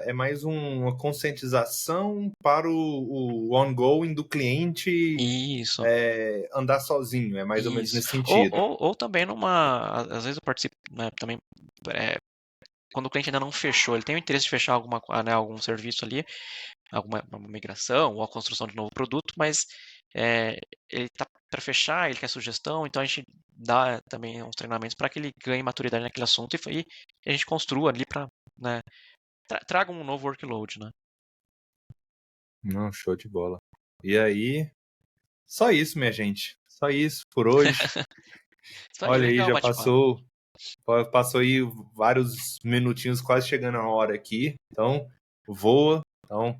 Speaker 2: É mais uma conscientização para o ongoing do cliente
Speaker 1: Isso,
Speaker 2: andar sozinho, é mais ou menos
Speaker 1: isso.
Speaker 2: nesse
Speaker 1: Ou,
Speaker 2: sentido.
Speaker 1: ou, ou também às vezes eu participo, né, também, quando o cliente ainda não fechou, ele tem o interesse de fechar né, algum serviço ali, alguma uma migração ou a construção de novo produto, mas ele tá para fechar, ele quer sugestão, então a gente dá também uns treinamentos para que ele ganhe maturidade naquele assunto e a gente construa ali para, né, traga um novo workload, né?
Speaker 2: Não, show de bola. E aí, só isso, minha gente. Só isso por hoje.
Speaker 1: Isso aí,
Speaker 2: Olha aí,
Speaker 1: legal o
Speaker 2: já
Speaker 1: bate-papo.
Speaker 2: passou aí vários minutinhos, quase chegando a hora aqui. Então, voa. Então,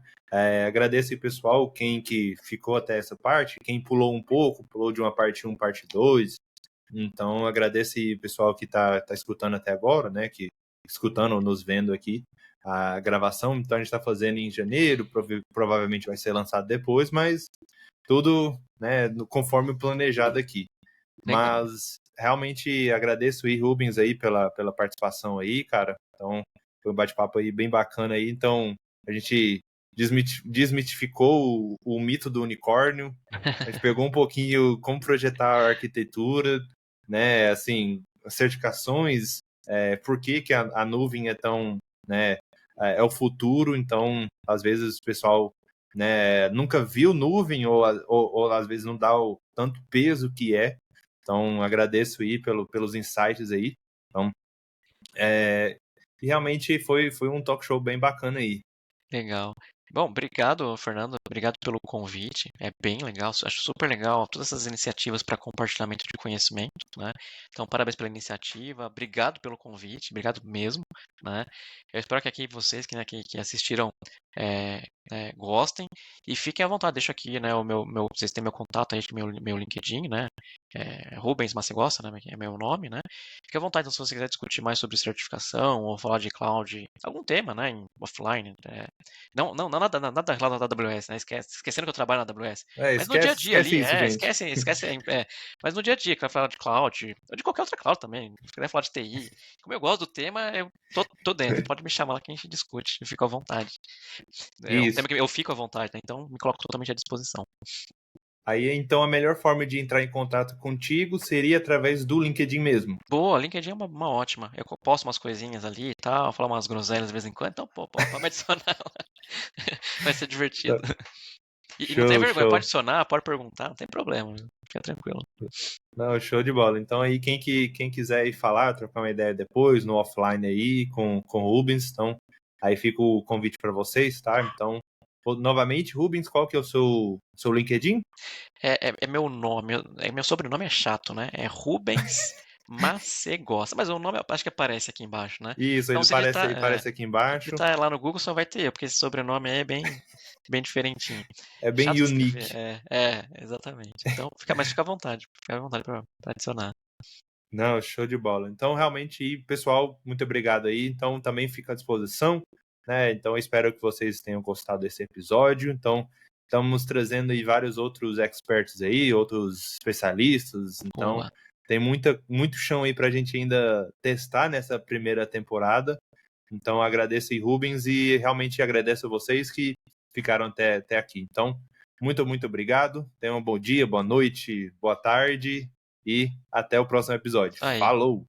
Speaker 2: agradeço aí, pessoal, quem que ficou até essa parte, quem pulou um pouco, pulou de uma parte 1, parte 2. Então, agradeço aí, pessoal, que tá escutando até agora, né? Que escutando ou nos vendo aqui a gravação. Então, a gente está fazendo em janeiro, provavelmente vai ser lançado depois, mas tudo, né, conforme planejado aqui.
Speaker 1: Legal.
Speaker 2: Mas realmente agradeço aí, Rubens, aí pela participação aí, cara. Então, foi um bate-papo aí bem bacana aí. Então, a gente desmitificou o mito do unicórnio. A gente pegou um pouquinho como projetar a arquitetura, né? Assim, certificações, por que a nuvem é tão, né? É o futuro. Então, às vezes o pessoal, né, nunca viu nuvem ou às vezes não dá o tanto peso que é. Então, agradeço aí pelos insights aí. Então, realmente foi um talk show bem bacana aí.
Speaker 1: Legal. Bom, obrigado, Fernando. Obrigado pelo convite. É bem legal, acho super legal todas essas iniciativas para compartilhamento de conhecimento, né? Então, parabéns pela iniciativa. Obrigado pelo convite, obrigado mesmo, né? Eu espero que aqui vocês que assistiram gostem e fiquem à vontade. Deixo aqui, né, vocês têm meu contato aí, meu LinkedIn, né? Rubens Massegossa, né? Que é meu nome, né? Fique à vontade, então, se você quiser discutir mais sobre certificação ou falar de cloud, algum tema, né? Offline, não nada relacionado à AWS, né? Esquecendo que eu trabalho na AWS. Mas no dia a dia
Speaker 2: Esquece
Speaker 1: ali,
Speaker 2: isso, gente.
Speaker 1: esquece, mas no dia a dia, que vai falar de cloud, ou de qualquer outra cloud também, se quiser falar de TI, como eu gosto do tema, eu tô dentro, pode me chamar lá que a gente discute, eu fico à vontade. É um
Speaker 2: Isso.
Speaker 1: tema que eu fico à vontade, né? Então me coloco totalmente à disposição.
Speaker 2: Aí, então, a melhor forma de entrar em contato contigo seria através do LinkedIn mesmo.
Speaker 1: Boa, LinkedIn é uma ótima. Eu posto umas coisinhas ali e tal, falo umas groselhas de vez em quando, então, pode me adicionar lá. Vai ser divertido. E não tem
Speaker 2: Show,
Speaker 1: vergonha, pode
Speaker 2: show.
Speaker 1: adicionar, pode perguntar, não tem problema, fica tranquilo.
Speaker 2: Não, show de bola. Então aí quem quiser ir falar, trocar uma ideia depois, no offline aí, com o Rubens, então aí fica o convite para vocês, tá? Então, novamente, Rubens, qual que é o seu LinkedIn?
Speaker 1: É meu nome, meu sobrenome é chato, né? É Rubens Massegosta, mas o nome eu acho que aparece aqui embaixo, né?
Speaker 2: Isso,
Speaker 1: Então
Speaker 2: ele
Speaker 1: se
Speaker 2: parece aqui embaixo.
Speaker 1: digitar lá no Google só vai ter, porque esse sobrenome aí é bem diferentinho.
Speaker 2: É bem
Speaker 1: Chato de escrever,
Speaker 2: unique.
Speaker 1: exatamente. Então, mas fica à vontade para adicionar.
Speaker 2: Não, show de bola. Então, realmente, pessoal, muito obrigado aí. Então, também fica à disposição, né? Então, espero que vocês tenham gostado desse episódio. Então, estamos trazendo aí vários outros experts aí, outros especialistas. Então,
Speaker 1: Boa.
Speaker 2: tem muito chão aí para a gente ainda testar nessa primeira temporada. Então, agradeço aí, Rubens, e realmente agradeço a vocês que ficaram até aqui. Então, muito obrigado. Tenham um bom dia, boa noite, boa tarde e até o próximo episódio.
Speaker 1: Aí.
Speaker 2: Falou!